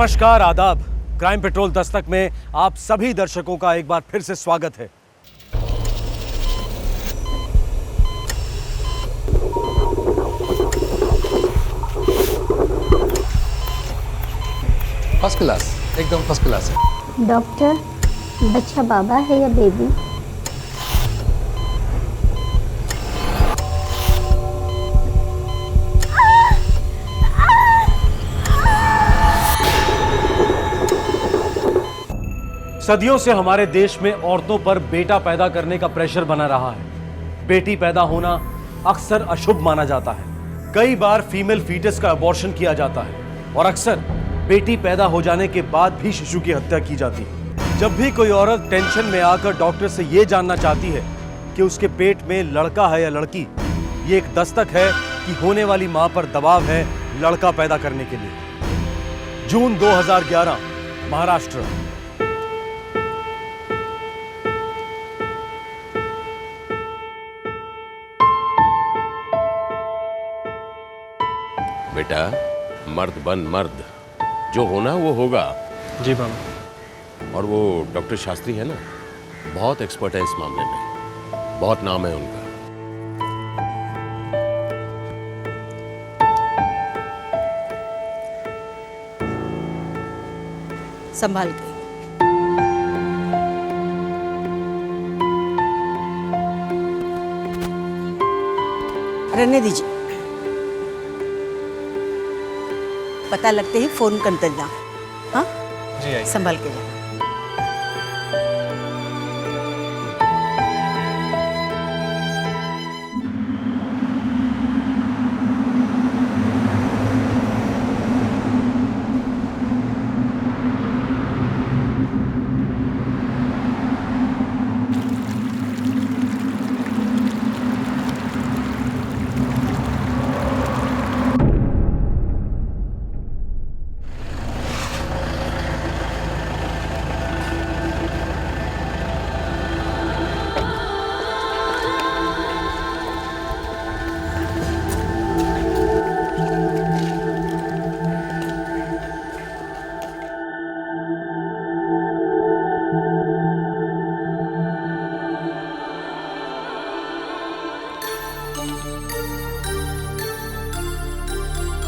नमस्कार, आदाब। Crime petrol Dastak में आप सभी दर्शकों का एक बार फिर से स्वागत है। फर्स्ट क्लास, एकदम फर्स्ट क्लास है। डॉक्टर, बच्चा बाबा है या बेबी? सदियों से हमारे देश में औरतों पर बेटा पैदा करने का प्रेशर बना रहा है। बेटी पैदा होना अक्सर अशुभ माना जाता है। कई बार फीमेल फीटस का अबॉर्शन किया जाता है और अक्सर बेटी पैदा हो जाने के बाद भी शिशु की हत्या की जाती है। जब भी कोई औरत टेंशन में आकर डॉक्टर से यह जानना चाहती है कि उसके पेट में लड़का है या लड़की, ये एक दस्तक है कि होने वाली मां पर दबाव है लड़का पैदा करने के लिए। जून 2011, महाराष्ट्र। बेटा, मर्द बन मर्द, जो होना वो होगा। जी बाबा। और वो डॉक्टर शास्त्री है ना, बहुत एक्सपर्ट है इस मामले में, बहुत नाम है उनका। संभाल के। रहने दीजिए, पता लगते ही फोन कर देना। हाँ जी आइए। संभाल के जाना।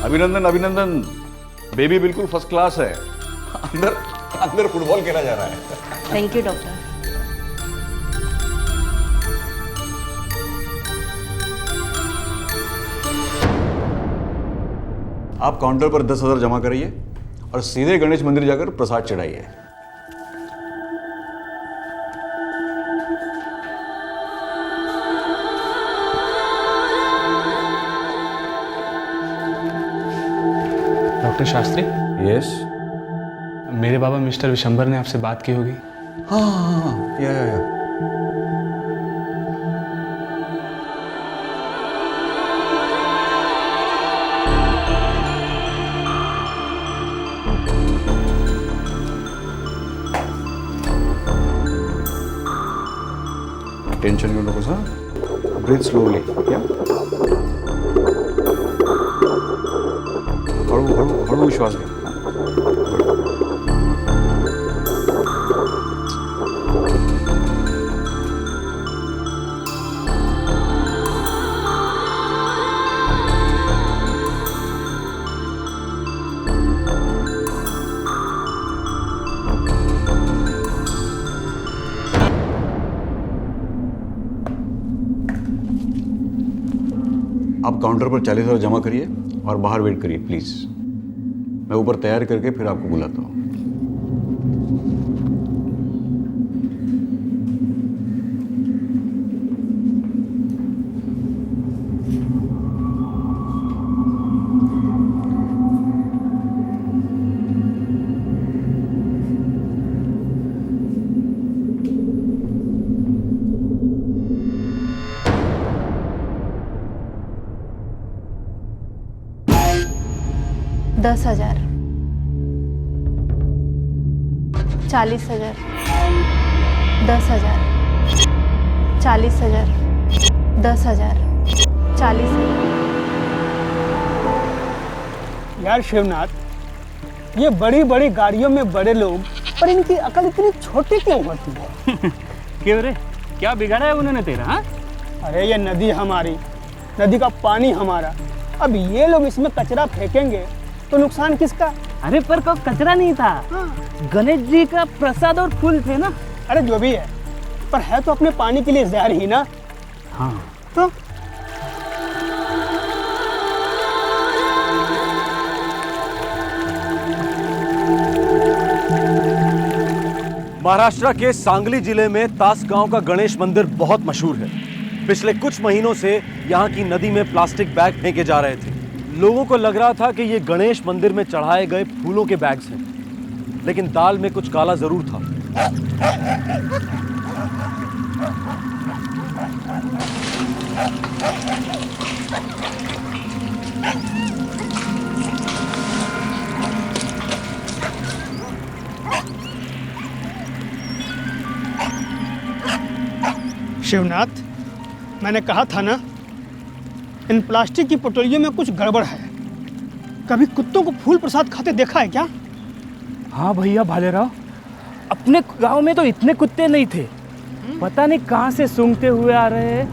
अभिनंदन अभिनंदन, बेबी बिल्कुल फर्स्ट क्लास है। अंदर अंदर फुटबॉल खेला जा रहा है। Thank you doctor. आप काउंटर पर 10,000 जमा करिए और सीधे गणेश मंदिर जाकर प्रसाद चढ़ाइए। Doctor Shastri, yes. मेरे बाबा मिस्टर विशंबर ने आपसे बात की होगी। हाँ हाँ हाँ, या। टेंशन घेऊ नकोस हा. Breathe slowly. या हळू श्वास घे. आप काउंटर पर 40,000 जमा करिए और बाहर वेट करिए प्लीज. मैं ऊपर तैयार करके फिर आपको बुलाता हूँ. दस 10,000, 40,000, 10,000, 40,000, 10,000, 40,000। यार शिवनाथ, ये बड़ी बड़ी गाड़ियों में बड़े लोग, पर इनकी अकल इतनी छोटी क्यों होती है? क्यों रे, क्या बिगाड़ा है उन्होंने तेरा? हाँ? अरे ये नदी हमारी, नदी का पानी हमारा, अब ये लोग इसमें कचरा फेंकेंगे तो नुकसान किसका? अरे पर कोई कचरा नहीं था। हाँ। गणेश जी का प्रसाद और फूल थे ना। अरे जो भी है, पर है तो अपने पानी के लिए जहर ही ना। हाँ तो महाराष्ट्र के सांगली जिले में तासगांव का गणेश मंदिर बहुत मशहूर है। पिछले कुछ महीनों से यहाँ की नदी में प्लास्टिक बैग फेंके जा रहे थे। लोगों को लग रहा था कि ये गणेश मंदिर में चढ़ाए गए फूलों के बैग्स हैं, लेकिन दाल में कुछ काला जरूर था। शिवनाथ, मैंने कहा था ना, इन प्लास्टिक की पोटलियों में कुछ गड़बड़ है। कभी कुत्तों को फूल प्रसाद खाते देखा है क्या? हाँ भैया भालेराव, अपने गांव में तो इतने कुत्ते नहीं थे, पता नहीं कहाँ से सूंघते हुए आ रहे हैं।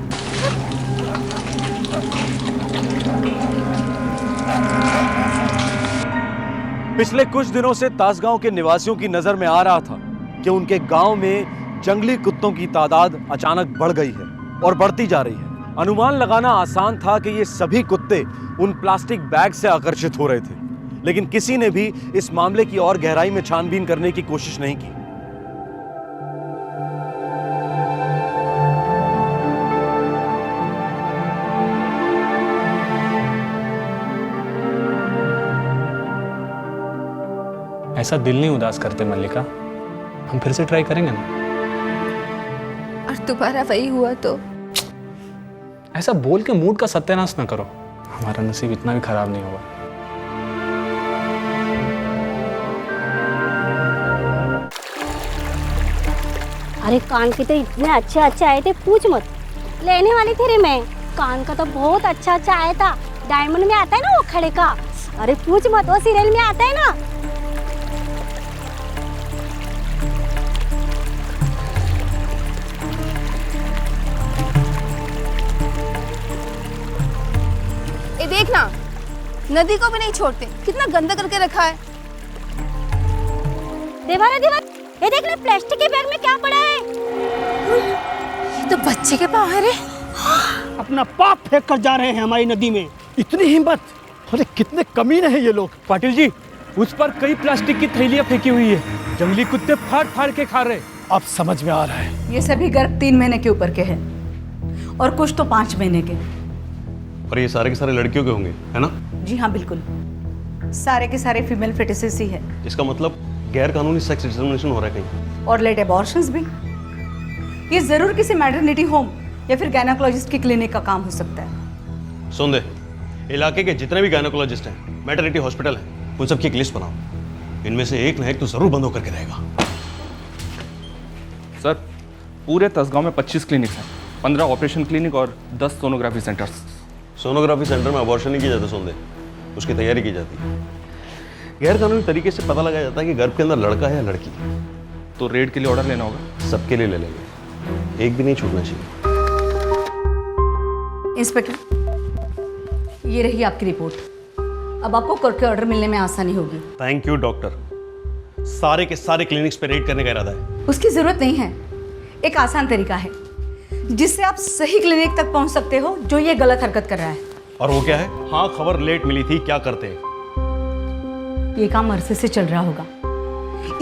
पिछले कुछ दिनों से तासगांव के निवासियों की नजर में आ रहा था कि उनके गांव में जंगली कुत्तों की तादाद अचानक बढ़ गई है और बढ़ती जा रही है। अनुमान लगाना आसान था कि ये सभी कुत्ते उन प्लास्टिक बैग से आकर्षित हो रहे थे, लेकिन किसी ने भी इस मामले की और गहराई में छानबीन करने की कोशिश नहीं की। ऐसा दिल नहीं उदास करते मल्लिका, हम फिर से ट्राई करेंगे ना। और दोबारा वही हुआ तो? ऐसा बोल के मूड का सत्यानाश ना करो, हमारा नसीब इतना भी खराब नहीं होगा। अरे कान के तो इतने अच्छे अच्छे आए थे, पूछ मत। लेने वाली थी रे मैं। कान का तो बहुत अच्छा अच्छा आया था, डायमंड में आता है ना वो खड़े का। अरे पूछ मत, वो सीरियल में आता है ना। ये देखना, नदी को भी नहीं छोड़ते, कितना गंदा करके रखा है। देवारा देवारा, ये देखना प्लास्टिक के बैग में क्या पड़ा है। ये तो बच्चे के पाँव है रे। अपना पाप फेंक कर जा रहे हैं हमारी नदी में। इतनी हिम्मत! अरे कितने कमीने हैं ये लोग। पाटिल जी, उस पर कई प्लास्टिक की थैलियां फेंकी हुई है, जंगली कुत्ते फाड़ फाड़ के खा रहे। अब समझ में आ रहा है। ये सभी गर्भ 3 महीने के ऊपर के हैं और कुछ तो 5 महीने के। और ये सारे के सारे लड़कियों के होंगे, है ना? जी हाँ बिल्कुल, सारे के सारे फीमेल फेटिसेस ही है। इसका मतलब गैर कानूनी सेक्स डिस्क्रिमिनेशन हो रहा है कहीं। और लेट एबॉर्शंस भी। ये जरूर किसी मैटरनिटी होम या फिर गायनेकोलॉजिस्ट की क्लिनिक का काम हो सकता है। सुन दे, इलाके के जितने भी गायनेकोलॉजिस्ट हैं, मैटरनिटी हॉस्पिटल हैं, उन सबकी एक लिस्ट बनाओ। इनमें से एक ना एक तो जरूर बंद होकर के रहेगा। सर, पूरे तसगांव में 25 क्लिनिक्स हैं, 15 ऑपरेशन क्लिनिक और 10 सोनोग्राफी सेंटर्स। सोनोग्राफी सेंटर में अबॉर्शन नहीं किया जाता सुन दे, उसकी तैयारी की जाती है। गैर कानूनी तरीके से पता लगाया जाता है कि गर्भ के अंदर लड़का है या लड़की। तो रेड के लिए ऑर्डर लेना होगा? सबके लिए ले लेंगे, एक भी नहीं छूटना चाहिए। इंस्पेक्टर, ये रही आपकी रिपोर्ट। अब आपको कोर्ट के ऑर्डर मिलने में आसानी होगी। Thank you doctor. सारे के सारे क्लिनिक्स पे रेड करने का इरादा है। उसकी जरूरत नहीं है, एक आसान तरीका है जिससे आप सही क्लिनिक तक पहुंच सकते हो जो ये गलत हरकत कर रहा है। और वो क्या है? हाँ, खबर लेट मिली थी, क्या करते हैं? ये काम अरसे से चल रहा होगा,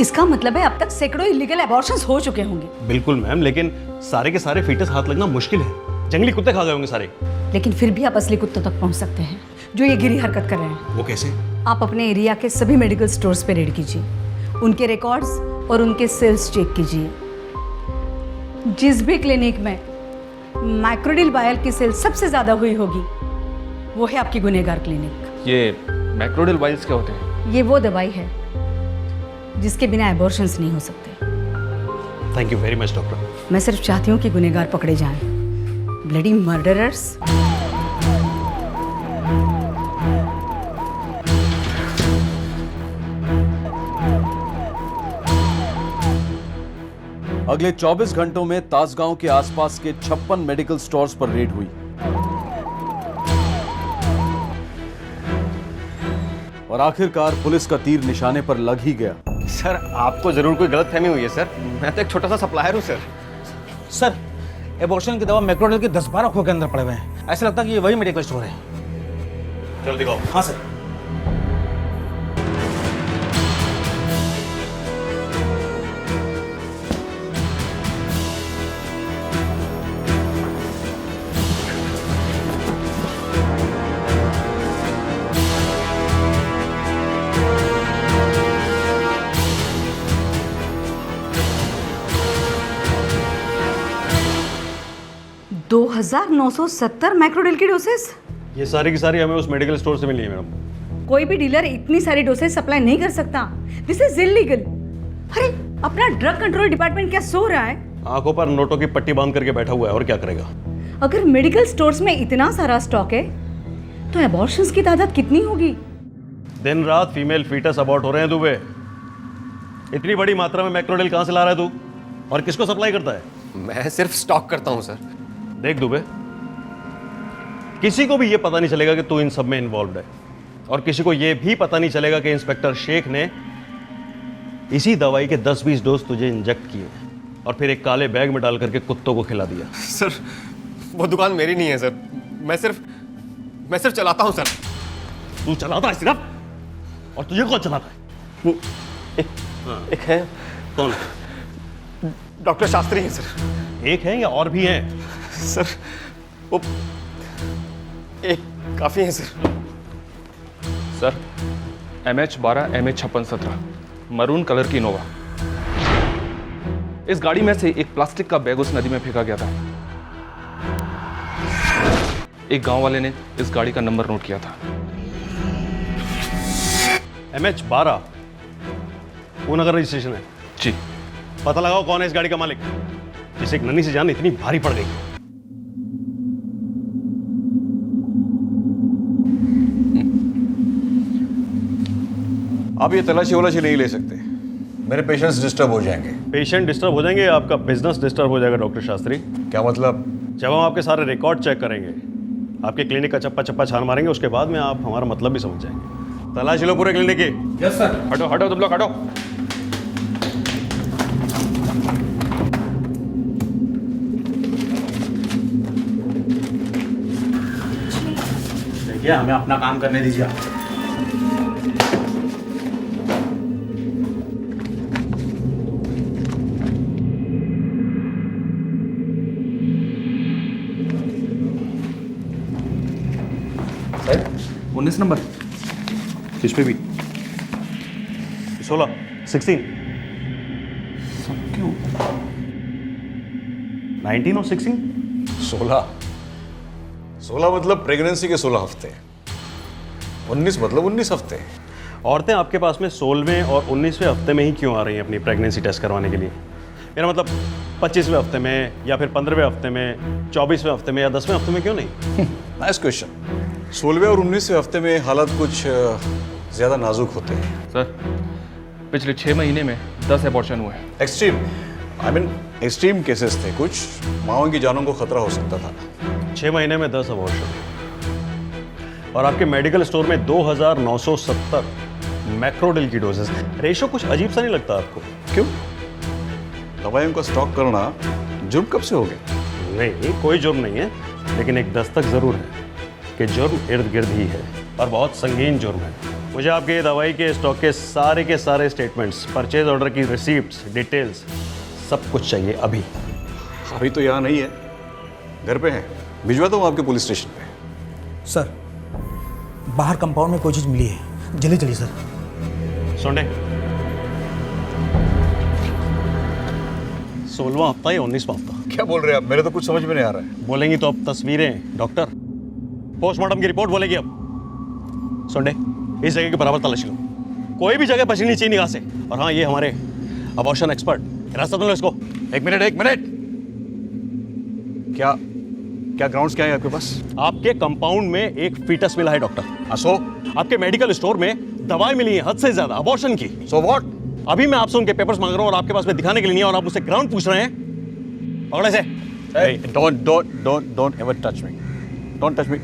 इसका मतलब है अब तक सैकड़ों इलीगल एबॉर्शंस हो चुके होंगे। बिल्कुल मैम, लेकिन सारे के सारे फीटस हाथ लगना मुश्किल है। जंगली कुत्ते खा गए होंगे सारे। लेकिन फिर भी आप असली कुत्तों तक पहुंच सकते हैं जो ये गिरी हरकत कर रहे हैं। वो कैसे? आप अपने एरिया के सभी मेडिकल स्टोर्स पे रेड कीजिए, उनके रिकॉर्ड्स और उनके सेल्स चेक कीजिए। जिस भी क्लिनिक में माइक्रोडिल बायल की सेल सबसे ज्यादा हुई होगी वो है आपकी गुनहगार क्लिनिक। ये मैक्रोडिल वाइल्स क्या होते हैं? ये वो दवाई है जिसके बिना एबॉर्शंस नहीं हो सकते। Thank you very much doctor. मैं सिर्फ चाहती हूँ कि गुनहगार पकड़े जाएं। Bloody murderers. अगले 24 घंटों में तासगांव के आसपास के 56 मेडिकल स्टोर्स पर रेड हुई और आखिरकार पुलिस का तीर निशाने पर लग ही गया। सर आपको जरूर कोई गलतफहमी हुई है सर, मैं तो एक छोटा सा सप्लायर हूँ सर। सर एबॉर्शन की दवा मैक्रोडेल के 10-12 खो के अंदर पड़े हुए हैं। ऐसा लगता है कि ये वही मेडिकल स्टोर है। चलो दिखाओ। हाँ सर। दो 2,970 मैक्रोडेल की डोसेस। ये सारी की सारी हमें उस मेडिकल स्टोर से मिली है मैडम। कोई भी डीलर इतनी सारी डोसेज सप्लाई नहीं कर सकता। This is illegal. अरे अपना ड्रग कंट्रोल डिपार्टमेंट क्या सो रहा है? आंखों पर नोटों की पट्टी बांध करके बैठा हुआ है, और क्या करेगा। अगर मेडिकल स्टोर्स में इतना सारा स्टॉक है तो एबॉर्शंस की तादाद कितनी होगी? दिन रात फीमेल फीटस अबॉर्ट हो रहे हैं दुबे। इतनी बड़ी मात्रा में मैक्रोडेल कहाँ से ला रहा है तू, और किसको सप्लाई करता है? मैं सिर्फ स्टॉक करता हूँ सर। देख दुबे, किसी को भी ये पता नहीं चलेगा कि तू इन सब में इन्वॉल्व है, और किसी को ये भी पता नहीं चलेगा कि इंस्पेक्टर शेख ने इसी दवाई के 10-20 डोज तुझे इंजेक्ट किए और फिर एक काले बैग में डाल करके कुत्तों को खिला दिया। सर वो दुकान मेरी नहीं है सर, मैं सिर्फ चलाता हूँ सर। तू चलाता है सिर्फ, और तुझे कौन चलाता है? एक है। कौन? डॉक्टर शास्त्री हैं सर। एक है या और भी हैं? सर वो एक काफी है sir. Sir MH12 MH5617 maroon colour की इनोवा। इस गाड़ी में से एक प्लास्टिक का बैग उस नदी में फेंका गया था। एक गांव वाले ने इस गाड़ी का नंबर नोट किया था। MH12 पूनगर रजिस्ट्रेशन है जी। पता लगाओ कौन है इस गाड़ी का मालिक, जिसे एक नन्ही सी जान इतनी भारी पड़ गई। आप ये तलाशी वलाशी नहीं ले सकते, मेरे पेशेंट्स डिस्टर्ब हो जाएंगे। पेशेंट डिस्टर्ब हो जाएंगे, आपका बिजनेस डिस्टर्ब हो जाएगा डॉक्टर शास्त्री। क्या मतलब? जब हम आपके सारे रिकॉर्ड चेक करेंगे, आपके क्लिनिक का चप्पा चप्पा छान मारेंगे, उसके बाद में आप हमारा मतलब भी समझ जाएंगे। तलाशी लो पूरे क्लिनिक की। Yes sir. हटो हटो तुम लोग हटो। देखिए हमें अपना काम करने दीजिए आप। सर 19 नंबर किस पे भी 16 16 क्यों 19 और 16 16 मतलब प्रेगनेंसी के 16 हफ्ते, 19 मतलब 19 हफ्ते। औरतें आपके पास में 16वें और 19वें हफ्ते में ही क्यों आ रही हैं अपनी प्रेगनेंसी टेस्ट करवाने के लिए? मेरा मतलब 25वें हफ्ते में, या फिर 15वें हफ्ते में, 24वें हफ्ते में, या 10वें हफ्ते में क्यों नहीं? Nice question. 16वें और 19वें हफ्ते में हालात कुछ ज़्यादा नाजुक होते हैं। सर पिछले 6 महीने में 10 एबॉर्शन हुए हैं। Extreme, I mean extreme cases थे, कुछ माओं की जानों को खतरा हो सकता था। 6 महीने में 10 अबॉर्शन, और आपके मेडिकल स्टोर में 2,970 मैक्रोडेल की डोजेस। रेशो कुछ अजीब सा नहीं लगता आपको? क्यों? दवाइयों का स्टॉक करना जुर्म कब से हो गया? नहीं, कोई जुर्म नहीं है, लेकिन एक दस्तक जरूर है कि जुर्म इर्द गिर्द ही है, और बहुत संगीन जुर्म है। मुझे आपके दवाई के स्टॉक के सारे स्टेटमेंट्स, परचेज ऑर्डर की रिसीप्ट्स, डिटेल्स, सब कुछ चाहिए अभी। अभी तो यहाँ नहीं है, घर पे है, भिजवाता हूँ आपके पुलिस स्टेशन पे। सर बाहर कंपाउंड में कोई चीज़ मिली है, जल्दी चलिए सर। सोंडे 16वां हफ्ता या 19वां हफ्ता? क्या बोल रहे हैं आप? मेरे तो कुछ समझ में नहीं आ रहा है। बोलेंगी तो अब तस्वीरें डॉक्टर, पोस्टमार्टम की रिपोर्ट बोलेगी अब। सोंडे इस जगह के बराबर तलाशी लो, कोई भी जगह बचनी नहीं चाहिए निगाह से। और हाँ, ये हमारे अबॉर्शन एक्सपर्ट, रास्ता लो इसको। एक मिनट। क्या ग्राउंड्स क्या है आपके पास? आपके कंपाउंड में एक फीटस मिला है डॉक्टर। सो आपके मेडिकल स्टोर में दवाई मिली है हद से ज्यादा अबॉर्शन की। So what? अभी मैं आपसे उनके पेपर्स मांग रहा हूँ और आपके पास में दिखाने के लिए नहीं है और आप मुझसे ग्राउंड पूछ रहे हैं। पकड़े से। Don't ever touch me. Don't touch me.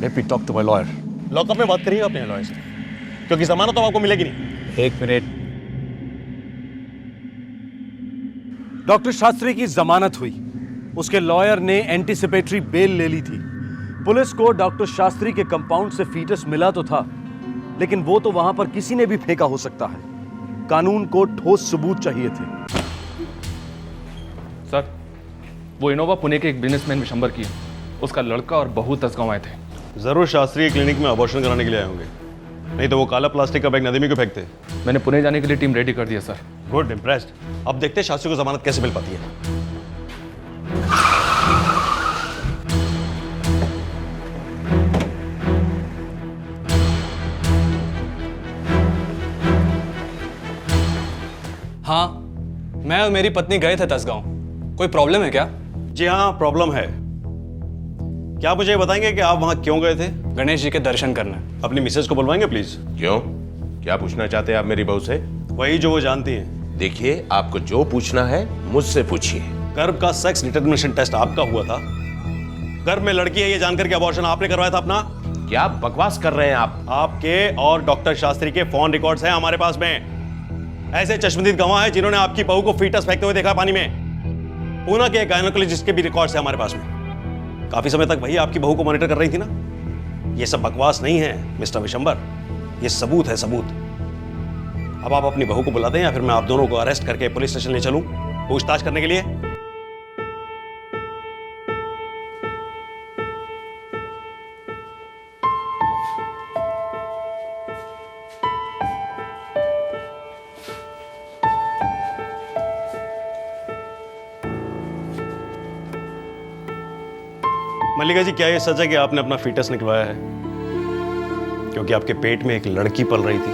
Let me talk to my lawyer. Lockup में बात करिएगा अपने लॉयर से, क्योंकि जमानत तो आपको मिलेगी नहीं। 1 मिनट। डॉक्टर शास्त्री की जमानत हुई। उसके लॉयर ने एंटीसिपेटरी बेल ले ली थी। पुलिस को डॉक्टर शास्त्री के कंपाउंड से फीटस मिला तो था, लेकिन वो तो वहां पर किसी ने भी फेंका हो सकता है। कानून को ठोस सबूत चाहिए थे। सर, वो इनोवा पुणे के एक बिजनेसमैन विशंबर की है। उसका लड़का और बहू तसगांव आए थे। जरूर शास्त्रीय क्लिनिक में अबॉर्शन कराने के लिए आए होंगे, नहीं तो वो काला प्लास्टिक का बैग नदी में क्यों फेंकते? मैंने पुणे जाने के लिए टीम रेडी कर दिया सर। Good, impressed. अब देखते हैं शास्त्री को जमानत कैसे मिल पाती है। हाँ, मैं और मेरी पत्नी गए थे तसगांव। कोई प्रॉब्लम है क्या? जी हाँ, प्रॉब्लम है। क्या मुझे बताएंगे कि आप वहां क्यों गए थे? गणेश जी के दर्शन करने। अपनी मिसेज को बुलवाएंगे प्लीज। क्यों? क्या पूछना चाहते हैं आप मेरी बहू से? वही जो वो जानती हैं। देखिए, आपको जो पूछना है मुझसे पूछिए। गर्भ का सेक्स डिटरमिनेशन टेस्ट आपका हुआ था। गर्भ में लड़की है ये जानकर के अबॉर्शन आपने करवाया था अपना। क्या बकवास कर रहे हैं आप? आपके और डॉक्टर शास्त्री के फोन रिकॉर्ड्स हैं हमारे पास में। ऐसे चश्मदीद गवाह हैं जिन्होंने आपकी बहू को फीटस फेंकते हुए देखा पानी में। पूना के गायनेकोलॉजिस्ट के भी रिकॉर्ड्स हैं हमारे पास में। काफी समय तक वही आपकी बहू को मॉनिटर कर रही थी ना। ये सब बकवास नहीं है मिस्टर विशंबर, ये सबूत है, सबूत। अब आप अपनी बहू को बुला दें या फिर मैं आप दोनों को अरेस्ट करके पुलिस स्टेशन ले चलूं पूछताछ करने के लिए। मल्लिका जी, क्या ये सच है कि आपने अपना फीटस निकलवाया है क्योंकि आपके पेट में एक लड़की पल रही थी?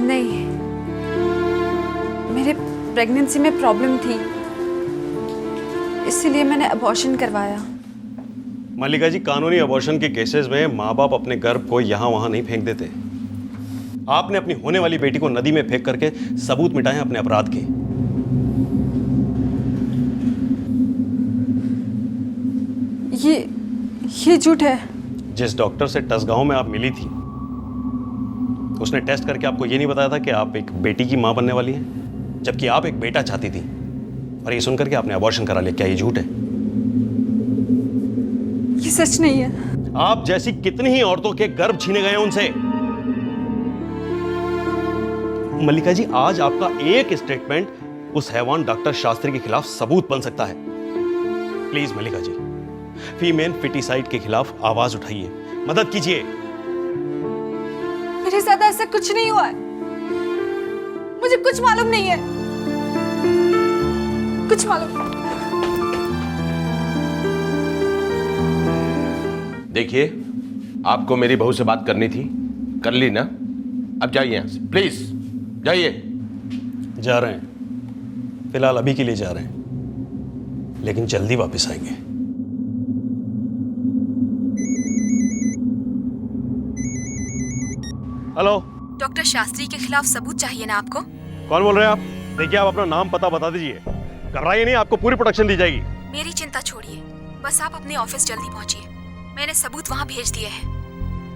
नहीं, मेरे प्रेगनेंसी में प्रॉब्लम थी, इसीलिए मैंने अबॉर्शन करवाया। मल्लिका जी, कानूनी अबॉर्शन के केसेस में माँ बाप अपने गर्भ को यहां वहां नहीं फेंक देते। आपने अपनी होने वाली बेटी को नदी में फेंक करके सबूत मिटाए अपने अपराध के। ये झूठ है। जिस डॉक्टर से टसगांव में आप मिली थी उसने टेस्ट करके आपको ये नहीं बताया था कि आप एक बेटी की मां बनने वाली हैं, जबकि आप एक बेटा चाहती थी, और ये सुनकर के आपने अबॉर्शन करा लिया। क्या ये झूठ है? ये सच नहीं है। आप जैसी कितनी ही औरतों के गर्भ छीने गए हैं उनसे। मल्लिका जी, आज आपका एक स्टेटमेंट उस हैवान डॉक्टर शास्त्री के खिलाफ सबूत बन सकता है। Please Mallika ji, female foeticide के खिलाफ आवाज उठाइए, मदद कीजिए। मेरे साथ ऐसा कुछ नहीं हुआ है, मुझे कुछ मालूम नहीं है, कुछ मालूम। देखिए, आपको मेरी बहू से बात करनी थी, कर ली ना? अब जाइए यहाँ से, प्लीज जाइए। जा रहे हैं, फिलहाल अभी के लिए जा रहे हैं, लेकिन जल्दी वापस आएंगे। हेलो, डॉक्टर शास्त्री के खिलाफ सबूत चाहिए ना आपको? कौन बोल रहे हैं आप? देखिए, आप अपना नाम पता बता दीजिए। घबराइए नहीं, आपको पूरी प्रोटेक्शन दी जाएगी। मेरी चिंता छोड़िए, बस आप अपने ऑफिस जल्दी पहुंचिए। मैंने सबूत वहां भेज दिए हैं,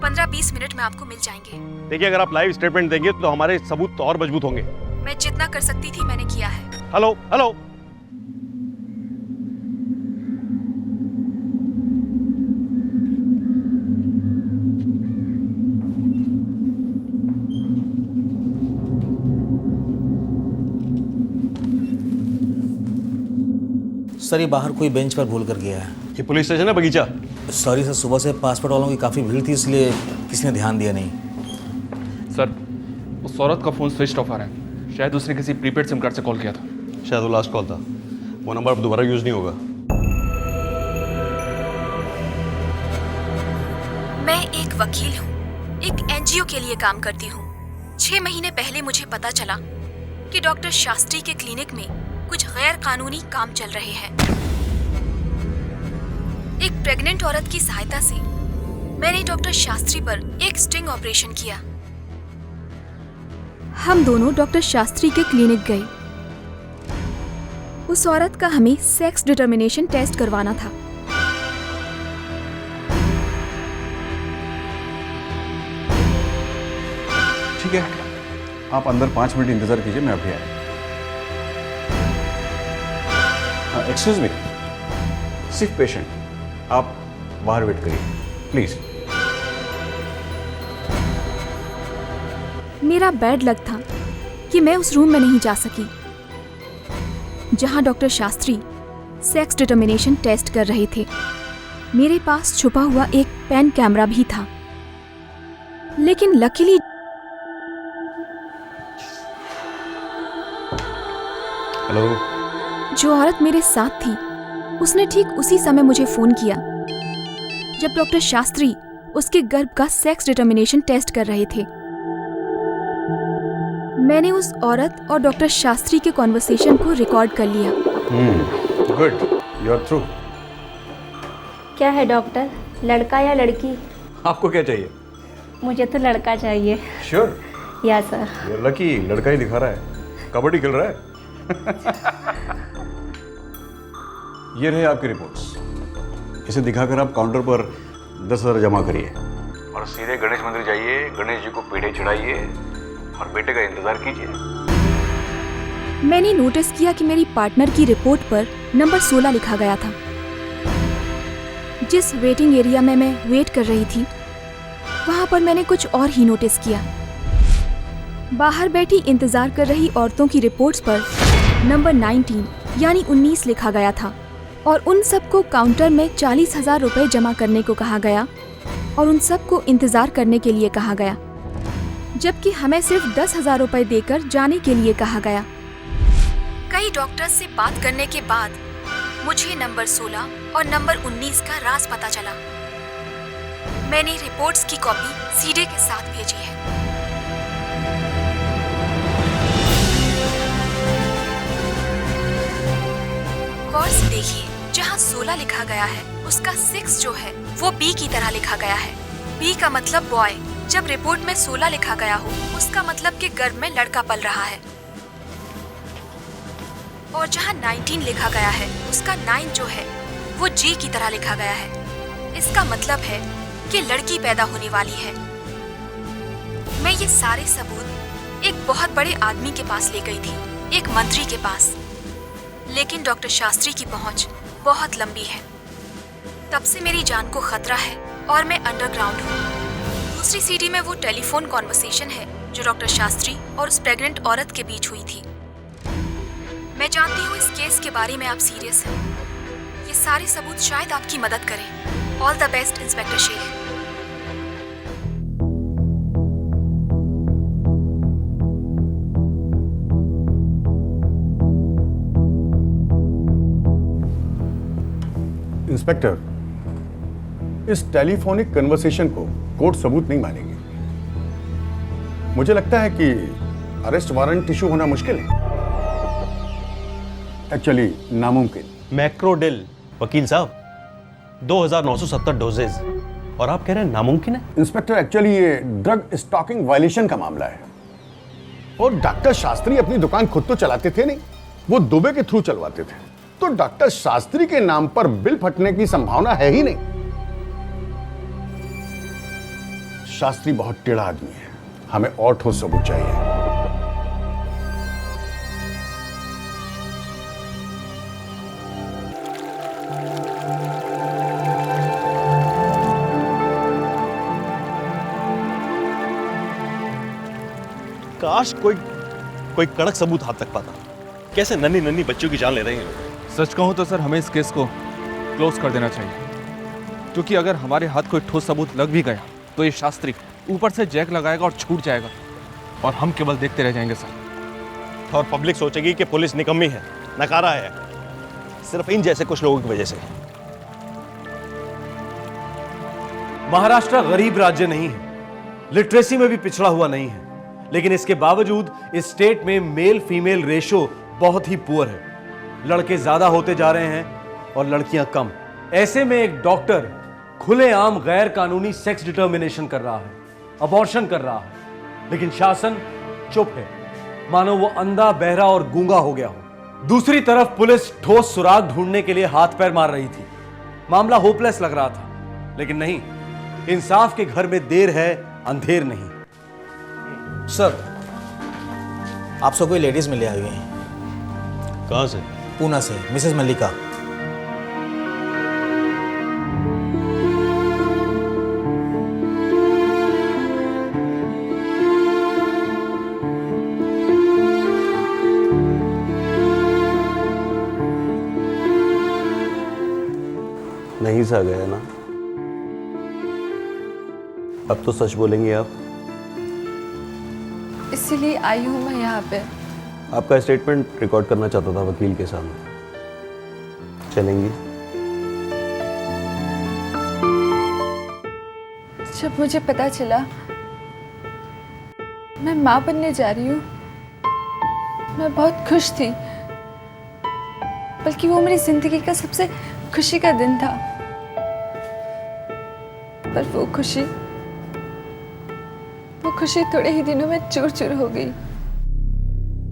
15-20 मिनट में आपको मिल जाएंगे। देखिए, अगर आप लाइव स्टेटमेंट देंगे तो हमारे सबूत तो और मजबूत होंगे। मैं जितना कर सकती थी मैंने किया है। हेलो हेलो, सर, ये बाहर कोई बेंच पर भूल कर गया है। ये पुलिस स्टेशन है बगीचा? सॉरी सर, सुबह से पासपोर्ट वालों की काफ़ी भीड़ थी, इसलिए किसी ने ध्यान दिया नहीं। सर, उस औरत का फ़ोन स्विच ऑफ आ रहा है। शायद उसने किसी प्रीपेड सिम कार्ड से कॉल किया था। शायद वो लास्ट कॉल था, वो नंबर अब दोबारा यूज़ नहीं होगा। मैं एक वकील हूँ, एक एनजीओ के लिए काम करती हूँ। 6 महीने पहले मुझे पता चला कि डॉक्टर शास्त्री के क्लिनिक में कुछ गैर कानूनी काम चल रहे हैं। एक प्रेग्नेंट औरत की सहायता से मैंने डॉक्टर शास्त्री पर एक स्टिंग ऑपरेशन किया। हम दोनों डॉक्टर शास्त्री के क्लिनिक गए। उस औरत का हमें सेक्स डिटर्मिनेशन टेस्ट करवाना था। ठीक है, आप अंदर 5 मिनट इंतजार कीजिए, मैं अभी आया। एक्सक्यूज मी, सिक पेशेंट, आप बाहर वेट करिए प्लीज। मेरा बैड लक था कि मैं उस रूम में नहीं जा सकी जहां doctor Shastri sex determination test कर रहे थे। मेरे पास छुपा हुआ एक पेन कैमरा भी था, लेकिन लकीली हेलो, जो औरत मेरे साथ थी उसने ठीक उसी समय मुझे फोन किया जब डॉक्टर शास्त्री उसके गर्भ का सेक्स डिटर्मिनेशन टेस्ट कर रहे थे। मैंने उस औरत और डॉक्टर शास्त्री के कॉन्वर्सेशन को रिकॉर्ड कर लिया। Good, you are through. क्या है डॉक्टर, लड़का या लड़की? आपको क्या चाहिए? मुझे तो लड़का चाहिए। श्योर? Yes sir. ये लकी लड़का ही दिखा रहा है, कबड्डी खेल रहा है। ये रहे आपकी रिपोर्ट्स। इसे दिखाकर आप काउंटर पर 10,000 जमा करिए और सीधे गणेश मंदिर जाइए, गणेश जी को पेड़े चढ़ाइए और बेटे का इंतजार कीजिए। मैंने नोटिस किया कि मेरी पार्टनर की रिपोर्ट पर नंबर 16 लिखा गया था। जिस वेटिंग एरिया में मैं वेट कर रही थी वहां पर मैंने कुछ और ही नोटिस किया। बाहर बैठी इंतजार कर रही औरतों की रिपोर्ट्स पर नंबर 19 यानी 19 लिखा गया था और उन सबको काउंटर में 40,000 रुपए जमा करने को कहा गया और उन सबको इंतजार करने के लिए कहा गया, जबकि हमें सिर्फ 10,000 रुपए देकर जाने के लिए कहा गया। कई डॉक्टर्स से बात करने के बाद मुझे नंबर 16 और नंबर 19 का राज पता चला। मैंने रिपोर्ट्स की कॉपी सीडे के साथ भेजी है। गौर से देखिए, जहाँ 16 लिखा गया है उसका 6 जो है वो बी की तरह लिखा गया है। बी का मतलब बॉय। जब रिपोर्ट में 16 लिखा गया हो उसका मतलब कि गर्भ में लड़का पल रहा है। और जहाँ 19 लिखा गया है उसका 9 जो है वो जी की तरह लिखा गया है। इसका मतलब है कि लड़की पैदा होने वाली है। मैं ये सारे सबूत एक बहुत बड़े आदमी के पास ले गई थी, एक मंत्री के पास, लेकिन डॉक्टर शास्त्री की पहुंच बहुत लंबी है। तब से मेरी जान को खतरा है और मैं अंडरग्राउंड हूँ। दूसरी सीडी में वो टेलीफोन कॉन्वर्सेशन है जो डॉक्टर शास्त्री और उस प्रेग्नेंट औरत के बीच हुई थी। मैं जानती हूँ इस केस के बारे में आप सीरियस हैं। ये सारे सबूत शायद आपकी मदद करें। All the best inspector Sheikh. Inspector, इस टेलीफोनिक कन्वर्सेशन को कोर्ट सबूत नहीं मानेगी। मुझे लगता है कि अरेस्ट वारंट इशू होना मुश्किल है, एक्चुअली नामुमकिन। मैक्रोडेल वकील साहब, 2,970 डोजेज और आप कह रहे हैं नामुमकिन है? इंस्पेक्टर, एक्चुअली ये ड्रग स्टॉकिंग वायलेशन का मामला है और डॉक्टर शास्त्री अपनी दुकान खुद तो चलाते थे नहीं, वो दुबे के थ्रू चलवाते थे, तो डॉक्टर शास्त्री के नाम पर बिल फटने की संभावना है ही नहीं। शास्त्री बहुत टेढ़ा आदमी है, हमें और ठोस सबूत चाहिए। काश कोई कड़क सबूत हाथ तक पाता। कैसे नन्ही नन्ही बच्चों की जान ले रहे हैं। सच कहूँ तो सर हमें इस केस को क्लोज कर देना चाहिए, क्योंकि अगर हमारे हाथ कोई ठोस सबूत लग भी गया तो ये शास्त्री ऊपर से जैक लगाएगा और छूट जाएगा और हम केवल देखते रह जाएंगे सर। और पब्लिक सोचेगी कि पुलिस निकम्मी है, नकारा है, सिर्फ इन जैसे कुछ लोगों की वजह से। महाराष्ट्र गरीब राज्य नहीं है, लिटरेसी में भी पिछड़ा हुआ नहीं है, लेकिन इसके बावजूद इस स्टेट में मेल फीमेल रेशो बहुत ही पुअर है। लड़के ज्यादा होते जा रहे हैं और लड़कियां कम। ऐसे में एक डॉक्टर खुलेआम गैर कानूनी सेक्स डिटर्मिनेशन कर रहा है, अबॉर्शन कर रहा है, लेकिन शासन चुप है, मानो वो अंधा, बहरा और गूंगा हो गया हो। दूसरी तरफ पुलिस ठोस सुराग ढूंढने के लिए हाथ पैर मार रही थी। मामला होपलेस लग रहा था, लेकिन नहीं, इंसाफ के घर में देर है, अंधेर नहीं। सर, आपसे कोई लेडीज मिले आई हुई हैं। कहाँ से? पूना से, मिसेस मल्लिका। नहीं सा गया ना? अब तो सच बोलेंगे आप? इसीलिए आई हूँ मैं यहाँ पे। आपका स्टेटमेंट रिकॉर्ड करना चाहता था वकील के सामने। चलेंगी? जब मुझे पता चला मैं माँ बनने जा रही हूँ, मैं बहुत खुश थी। बल्कि वो मेरी जिंदगी का सबसे खुशी का दिन था। पर वो खुशी थोड़े ही दिनों में चूर चूर हो गई।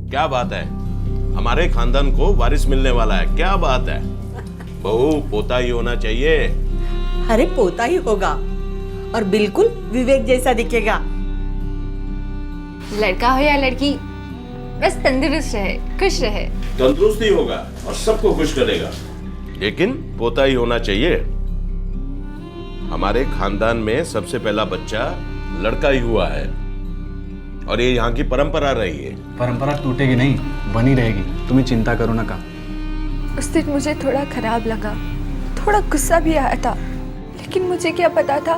क्या बात है, हमारे खानदान को वारिस मिलने वाला है। क्या बात है, बहू पोता ही होना चाहिए। अरे पोता ही होगा और बिल्कुल विवेक जैसा दिखेगा। लड़का हो या लड़की, बस तंदुरुस्त रहे, खुश रहे। तंदुरुस्त ही होगा और सबको खुश करेगा, लेकिन पोता ही होना चाहिए। हमारे खानदान में सबसे पहला बच्चा लड़का ही हुआ है और ये यहाँ की परंपरा रही है। परंपरा टूटेगी नहीं, बनी रहेगी, तुम्हें चिंता करो ना। का उस दिन मुझे थोड़ा खराब लगा, थोड़ा गुस्सा भी आया था, लेकिन मुझे क्या पता था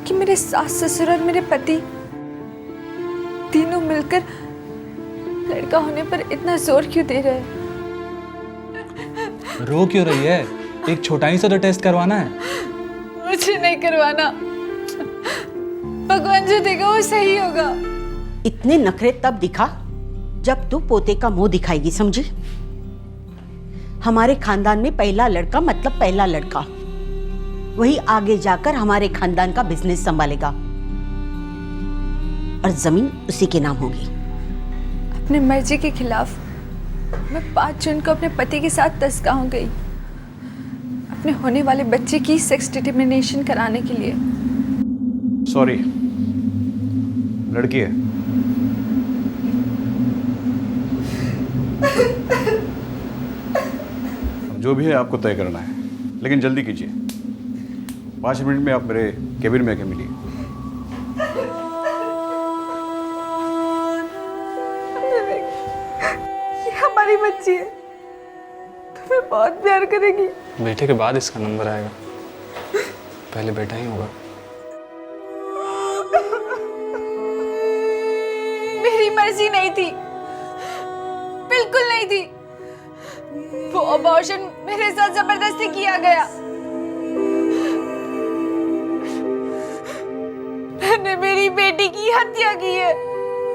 कि मेरे सास ससुर और मेरे पति तीनों मिलकर लड़का होने पर इतना जोर क्यों दे रहे हैं। रो क्यों रही है? एक छोटा ही सा तो टेस्ट करवाना है। मुझे नहीं करवाना, भगवान जो देगा वो सही होगा। इतने नखरे तब दिखा जब तू पोते का मुंह दिखाएगी, समझी? हमारे खानदान में पहला लड़का मतलब पहला लड़का, वही आगे जाकर हमारे खानदान का बिजनेस संभालेगा और जमीन उसी के नाम होगी। अपने मर्जी के खिलाफ मैं 5 जून को अपने पति के साथ दसगांव गई, अपने होने वाले बच्चे की सेक्स डिटर्मिनेशन कराने के लिए। सॉरी, लड़की है। जो भी है आपको तय करना है, लेकिन जल्दी कीजिए। 5 मिनट में आप मेरे केबिन में आके मिलिए। ये हमारी बच्ची है, तुम्हें बहुत प्यार करेगी। बेटे के बाद इसका नंबर आएगा, पहले बेटा ही होगा। मेरी मर्जी नहीं थी, बिल्कुल नहीं थी। वो अबॉर्शन मेरे साथ जबरदस्ती किया गया। मैंने मेरी बेटी की हत्या की है।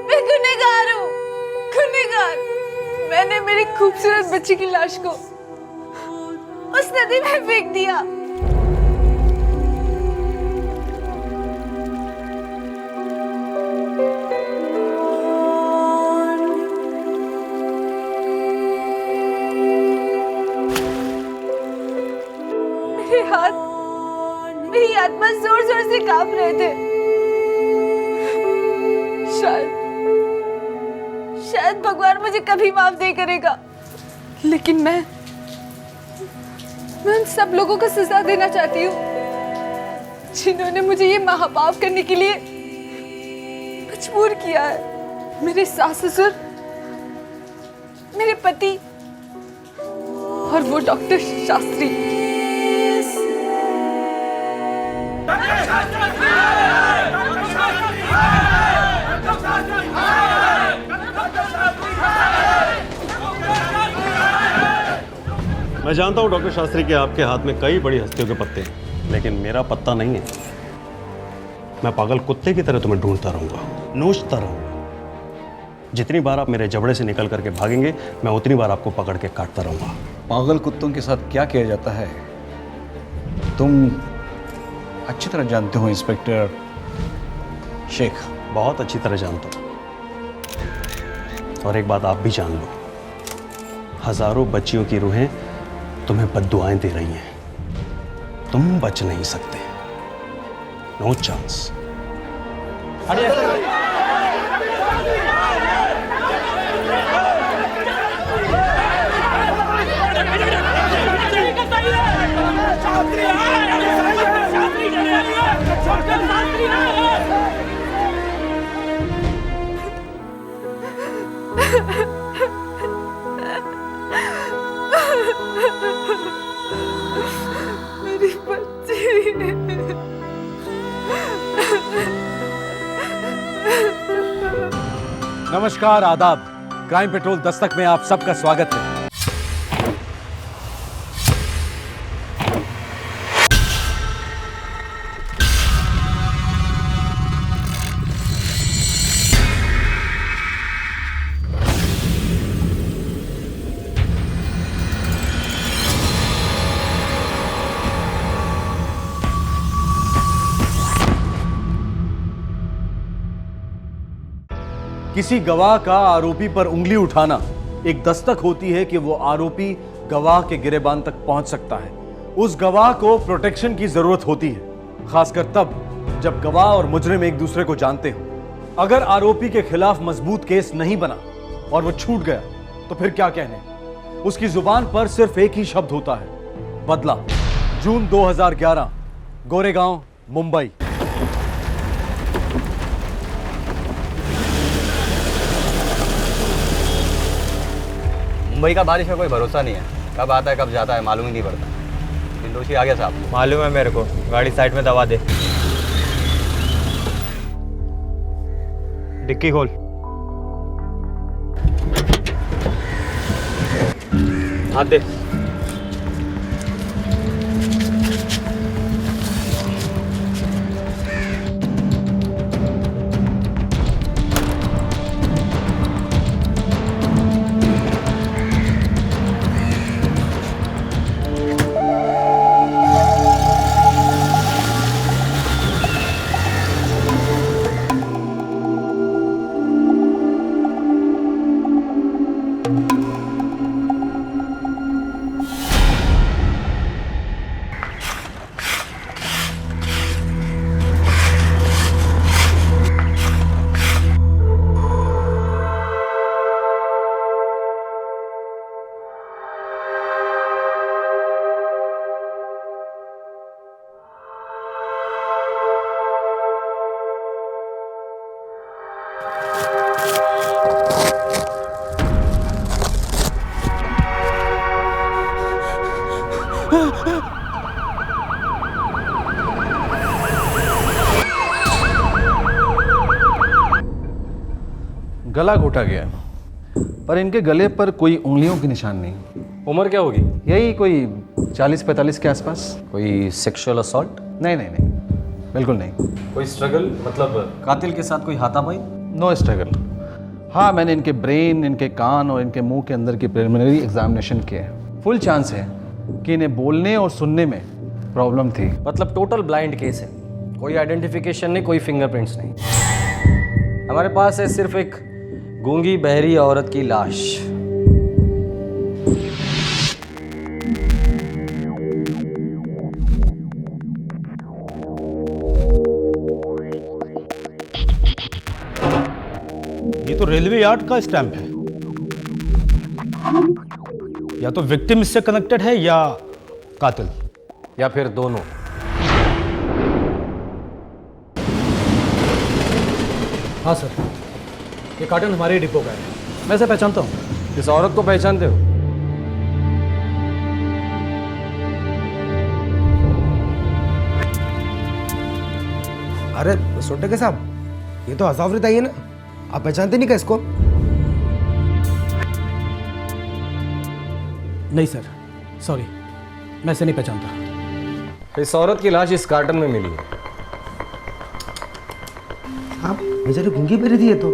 मैं गुनहगार हूँ, गुनहगार। मैंने मेरी खूबसूरत बच्ची की लाश को उस नदी में फेंक दिया। मेरी आत्मा जोर जोर से कांप रहे थे। शायद भगवान मुझे कभी माफ नहीं करेगा, लेकिन मैं उन सब लोगों को सजा देना चाहती हूँ जिन्होंने मुझे ये महापाप करने के लिए मजबूर किया है। मेरे सास ससुर, मेरे पति और वो डॉक्टर शास्त्री। मैं जानता हूं डॉक्टर शास्त्री कि आपके हाथ में कई बड़ी हस्तियों के पत्ते हैं, लेकिन मेरा पत्ता नहीं है। मैं पागल कुत्ते की तरह तुम्हें ढूंढता रहूंगा, नोचता रहूंगा। जितनी बार आप मेरे जबड़े से निकल करके भागेंगे, मैं उतनी बार आपको पकड़ के काटता रहूंगा। पागल कुत्तों के साथ क्या किया जाता है तुम अच्छी तरह जानते हो इंस्पेक्टर शेख। बहुत अच्छी तरह जानता हूँ। और एक बात आप भी जान लो, हजारों बच्चियों की रूहें तुम्हें बद्दुआएं दे रही हैं। तुम बच नहीं सकते। No chance. मेरी बच्ची। नमस्कार, आदाब। क्राइम पेट्रोल दस्तक में आप सबका स्वागत है। किसी गवाह का आरोपी पर उंगली उठाना एक दस्तक होती है कि वो आरोपी गवाह के गिरेबान तक पहुंच सकता है। उस गवाह को प्रोटेक्शन की जरूरत होती है, खासकर तब जब गवाह और मुजरिम एक दूसरे को जानते हो। अगर आरोपी के खिलाफ मजबूत केस नहीं बना और वो छूट गया तो फिर क्या कहने। उसकी जुबान पर सिर्फ एक ही शब्द होता है, बदला। जून 2011, गोरेगांव, मुंबई। मुंबई का बारिश का कोई भरोसा नहीं है, कब आता है कब जाता है मालूम ही नहीं पड़ता। पिंडोशी आ गया साहब। मालूम है मेरे को, गाड़ी साइड में दबा दे। डिक्की खोल। हाथ दे। गला घोटा गया पर इनके गले पर कोई उंगलियों के निशान नहीं। उम्र क्या होगी? यही कोई 40-45 के आसपास। कोई सेक्सुअल असॉल्ट? नहीं नहीं नहीं, बिल्कुल नहीं। कोई स्ट्रगल, मतलब कातिल के साथ कोई हाथापाई? No struggle. हाँ, मैंने इनके ब्रेन, इनके कान और इनके मुंह के अंदर की प्रिलिमिनरी एग्जामिनेशन किया है। फुल चांस है कि इन्हें बोलने और सुनने में प्रॉब्लम थी। मतलब टोटल ब्लाइंड केस है, कोई आइडेंटिफिकेशन नहीं, कोई फिंगरप्रिंट्स नहीं। हमारे पास है सिर्फ एक गूंगी बहरी औरत की लाश। ये तो रेलवे यार्ड का स्टैंप है। या तो विक्टिम इससे कनेक्टेड है या कातिल, या फिर दोनों। हाँ सर, ये कार्टन हमारे डिपो का है। मैं इसे पहचानता हूँ। इस औरत को पहचानते हो? अरे सोटे के साहब, ये तो अजाफरी ताई है ना, आप पहचानते नहीं क्या इसको? नहीं सर, सॉरी, मैं इसे नहीं पहचानता। इस औरत की लाश इस कार्टन में मिली है। आप बेचारी गूंगी पे थी ये तो।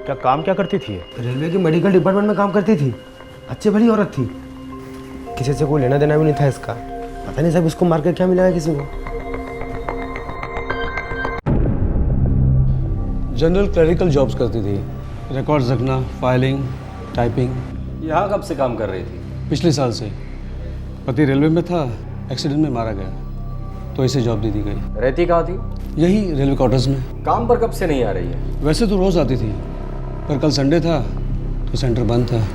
क्या काम क्या करती थी? रेलवे के मेडिकल डिपार्टमेंट में काम करती थी। अच्छी भली औरत थी, किसी से कोई लेना देना भी नहीं था इसका। पता नहीं साहब उसको मार कर क्या मिलेगा किसी को। जनरल क्लरिकल जॉब्स करती थी, रिकॉर्ड्स रखना, फाइलिंग, टाइपिंग। यहाँ कब से काम कर रही थी? पिछले साल से। पति रेलवे में था, एक्सीडेंट में मारा गया, तो इसे जॉब दे दी गई। रहती कहाँ थी? यही रेलवे क्वार्टर्स में। काम पर कब से नहीं आ रही है? वैसे तो रोज आती थी, पर कल संडे था तो सेंटर बंद था।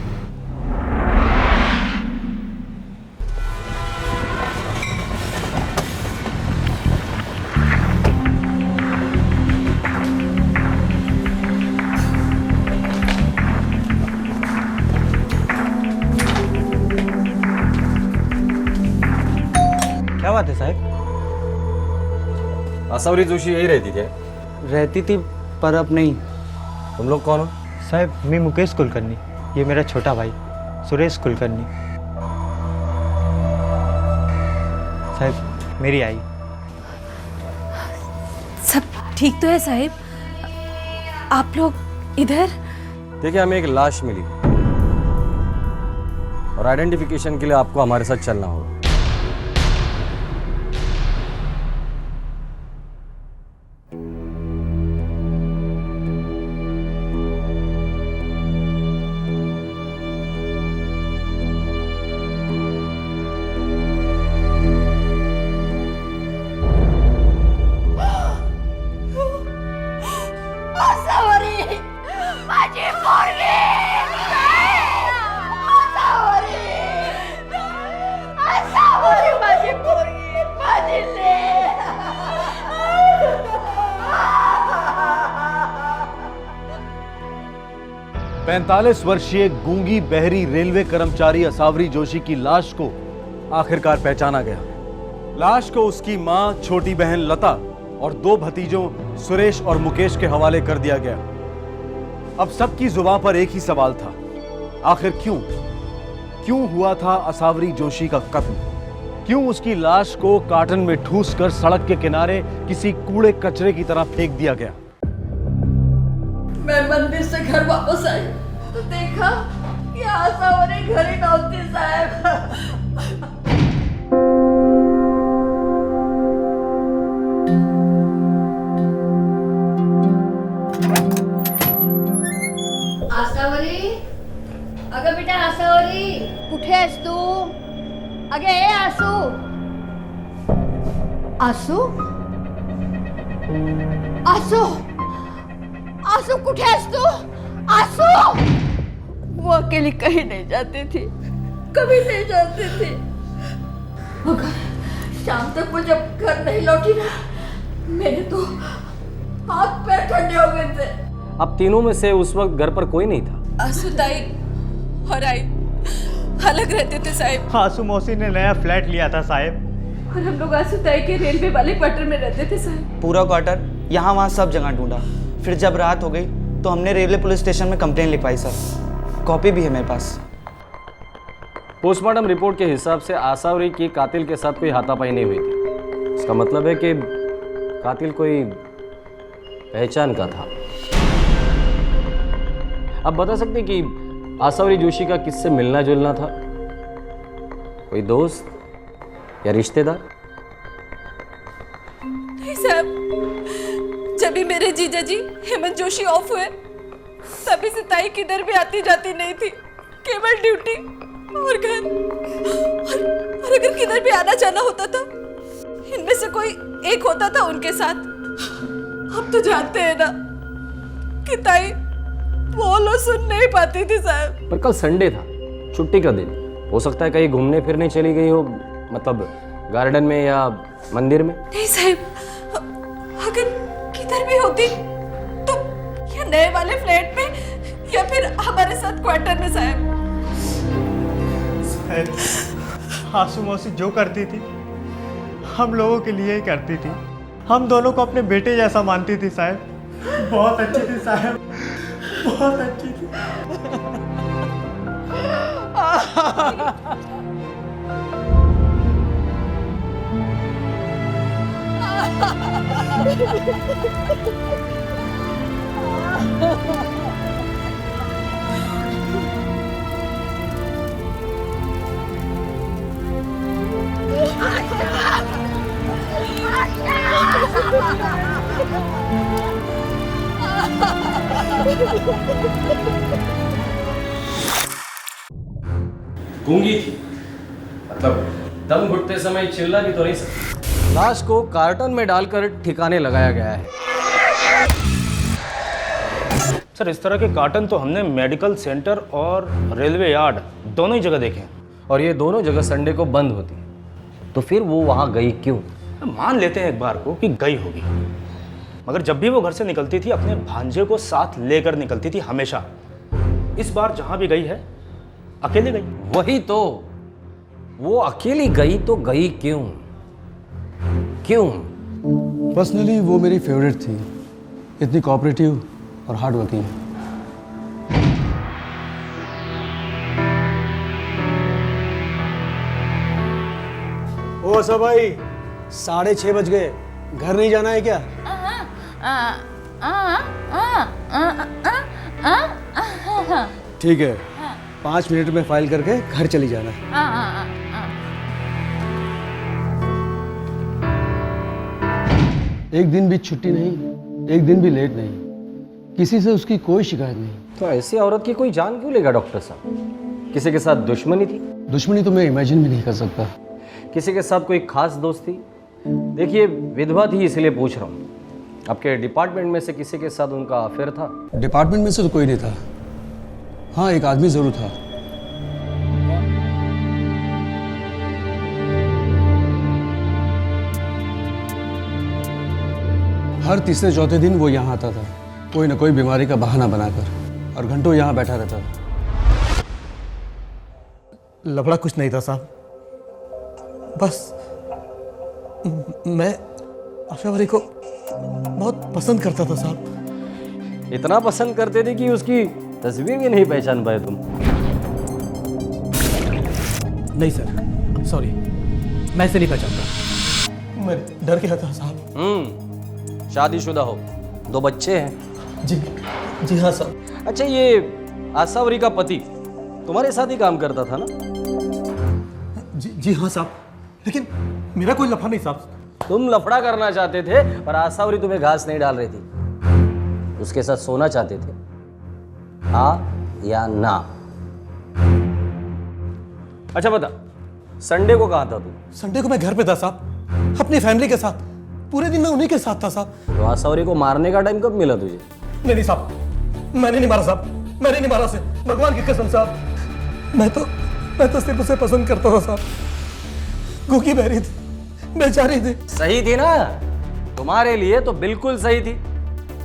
क्या बात है साहब? आसावरी जोशी यही रहती थी? रहती थी पर अब नहीं। तुम लोग कौन हो? साहब मैं मुकेश कुलकर्णी, ये मेरा छोटा भाई सुरेश कुलकर्णी। साहब मेरी आई। सब ठीक तो है साहब? आप लोग इधर? देखिए हमें एक लाश मिली और आइडेंटिफिकेशन के लिए आपको हमारे साथ चलना होगा। पैंतालीस वर्षीय गूंगी बहरी रेलवे कर्मचारी असावरी जोशी की लाश को आखिरकार पहचाना गया। लाश को उसकी मां, छोटी बहन लता और 2 भतीजों सुरेश और मुकेश के हवाले कर दिया गया। अब सबकी जुबान पर एक ही सवाल था, आखिर क्यों हुआ था असावरी जोशी का कत्ल? क्यों उसकी लाश को कार्टन में ठूस कर सड़क के किनारे किसी कूड़े कचरे की तरह फेंक दिया गया? मैं मंदिर से घर वापस आई तो देखा कि आसावरी घर ही नौती साहब। आसावरी, अगं बेटा आसावरी, कुठे आहेस तू? अगे ए आसू, आसू, आसू, आसू कुठे आहेस तू? आसू! वो अकेली कहीं नहीं जाती थी, कभी नहीं जाती थी, मगर शाम तक वो जब घर नहीं लौटी ना, मेरे तो हाथ पैर ठंडे हो गए थे। अब तीनों में से उस वक्त घर पर कोई नहीं था? आसू ताई और आई अलग रहते थे साहब। आसू मौसी ने नया फ्लैट लिया था साहब, और हम लोग आसू ताई के रेलवे वाले क्वार्टर में रहते थे साहब। पूरा क्वार्टर यहाँ वहाँ सब जगह ढूंढा, फिर जब रात हो गई तो हमने रेलवे पुलिस स्टेशन में कंप्लेन लिखवाई सर। कॉपी भी है मेरे पास। पोस्टमार्टम रिपोर्ट के हिसाब से आसावरी की कातिल के साथ कोई हाथापाई नहीं हुई थी। इसका मतलब है कि कातिल कोई पहचान का था। अब बता सकते कि आसावरी जोशी का किससे मिलना जुलना था? कोई दोस्त या रिश्तेदार? नहीं साहब, जब भी मेरे जीजा जी हेमंत जोशी ऑफ हुए तभी से ताई किधर भी आती जाती नहीं थी, केवल ड्यूटी और घर। और अगर किधर भी आना जाना होता था इनमें से कोई एक होता था उनके साथ। हम तो जानते हैं ना कि ताई बोलो सुन नहीं पाती थी साहब। पर कल संडे था, छुट्टी का दिन, हो सकता है कहीं घूमने फिरने चली गई हो, मतलब गार्डन में या मंदिर में। नहीं साहब, अगर किधर भी होती तो या नए वाले फ्लैट में या फिर हमारे साथ क्वार्टर में साहब। आसू मौसी जो करती थी हम लोगों के लिए ही करती थी। हम दोनों को अपने बेटे जैसा मानती थी साहब। बहुत अच्छी थी साहब, बहुत अच्छी थी। Ah! गूंगी थी, मतलब दम घुटते समय चिल्ला भी तो नहीं सकती। लाश को कार्टन में डालकर ठिकाने लगाया गया है। सर इस तरह के कार्टन तो हमने मेडिकल सेंटर और रेलवे यार्ड दोनों ही जगह देखे हैं। और ये दोनों जगह संडे को बंद होती है, तो फिर वो वहाँ गई क्यों? मान लेते हैं एक बार को कि गई होगी, मगर जब भी वो घर से निकलती थी अपने भांजे को साथ लेकर निकलती थी हमेशा। इस बार जहाँ भी गई है अकेले गई। वही तो, वो अकेली गई तो गई क्यों? क्यों? पर्सनली वो मेरी फेवरेट थी, इतनी कोऑपरेटिव और हार्ड वर्किंग। ओ आशा भाई, 6:30 बज गए, घर नहीं जाना है क्या? ठीक है, 5 मिनट में फाइल करके घर चली जाना। एक दिन भी छुट्टी नहीं, एक दिन भी लेट नहीं, किसी से उसकी कोई शिकायत नहीं। तो ऐसी औरत की कोई जान क्यों लेगा डॉक्टर साहब? किसी के साथ दुश्मनी थी? दुश्मनी तो मैं इमेजिन भी नहीं कर सकता। किसी के साथ कोई खास दोस्ती? देखिए, विधवा थी इसलिए पूछ रहा हूँ। आपके डिपार्टमेंट में से किसी के साथ उनका अफेयर था? डिपार्टमेंट में से तो कोई नहीं था। हाँ, एक आदमी जरूर था। हर तीसरे चौथे दिन वो यहाँ आता था, कोई ना कोई बीमारी का बहाना बनाकर, और घंटों यहाँ बैठा रहता था। लफड़ा कुछ नहीं था साहब, बस मैं आशावरी को बहुत पसंद करता था साहब। इतना पसंद करते थे कि उसकी तस्वीर भी नहीं पहचान पाए तुम? नहीं सर, सॉरी, मैं इसे नहीं पहचानता। मैं डर गया था साहब। शादीशुदा हो, 2 बच्चे हैं? जी हाँ साहब। अच्छा, ये आशावरी का पति तुम्हारे साथ ही काम करता था ना? जी हाँ साहब, लेकिन मेरा कोई लफड़ा नहीं साहब। तुम लफड़ा करना चाहते थे, पर आशावरी तुम्हें घास नहीं डाल रही थी। उसके साथ सोना चाहते थे, हाँ या ना? अच्छा बता, संडे को कहाँ था तू? संडे को मैं घर पे था साहब, अपनी फैमिली के साथ। पूरे दिन मैं उन्हीं के साथ था साहब। तो आशावरी को मारने का टाइम कब मिला तुझे? नहीं साहब, मैंने नहीं मारा साहब, मैंने नहीं मारा उसे, भगवान की कसम साहब। मैं तो सिर्फ उसे पसंद करता था साहब। गूंगी बहरी थी, बेचारी थी। सही थी ना? तुम्हारे लिए तो बिल्कुल सही थी।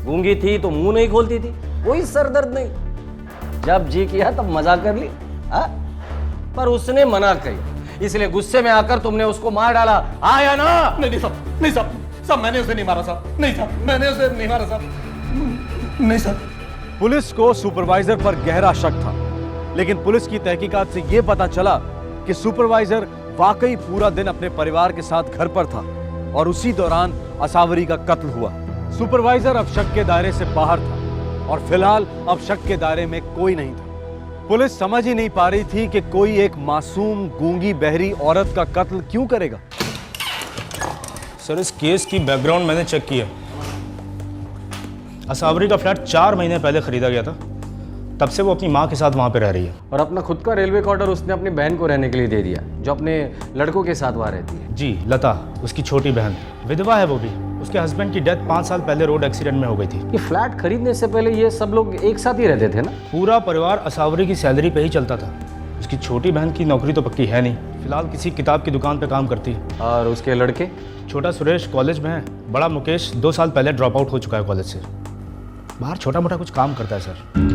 गूंगी थी तो मुंह नहीं खोलती थी, कोई सरदर्द नहीं। जब जी किया तब मजाक कर ली, हाँ? पर उसने मना करी, इसलिए गुस्से में आकर तुमने उसको मार डाला, हाँ या ना? नहीं साहब, नहीं साहब, साहब मैंने उसे नहीं मारा साहब। नहीं साहब, मैंने उसे नहीं मारा साहब। नहीं सर। पुलिस को सुपरवाइजर पर गहरा शक था, लेकिन पुलिस की तहकीकात से यह पता चला कि सुपरवाइजर वाकई पूरा दिन अपने परिवार के साथ घर पर था और उसी दौरान आशावरी का कत्ल हुआ। सुपरवाइजर अब शक के दायरे से बाहर था और फिलहाल अब शक के दायरे में कोई नहीं था। पुलिस समझ ही नहीं पा रही थी कि कोई एक मासूम गूंगी बहरी औरत का कत्ल क्यों करेगा। सर, इस केस की बैकग्राउंड मैंने चेक किया। आशावरी का फ्लैट 4 महीने पहले खरीदा गया था, तब से वो अपनी माँ के साथ वहाँ पे रह रही है। और अपना खुद का रेलवे क्वार्टर उसने अपनी बहन को रहने के लिए दे दिया, जो अपने लड़कों के साथ वहाँ रहती है। जी, लता, उसकी छोटी बहन, विधवा है वो भी। उसके हस्बैंड की डेथ 5 साल पहले रोड एक्सीडेंट में हो गई थी। ये फ्लैट खरीदने से पहले ये सब लोग एक साथ ही रहते थे ना? पूरा परिवार आशावरी की सैलरी पे ही चलता था। उसकी छोटी बहन की नौकरी तो पक्की है नहीं, फिलहाल किसी किताब की दुकान पे काम करती है। और उसके लड़के? छोटा सुरेश कॉलेज में है, बड़ा मुकेश 2 साल पहले ड्रॉप आउट हो चुका है कॉलेज से। बाहर छोटा मोटा कुछ काम करता है सर।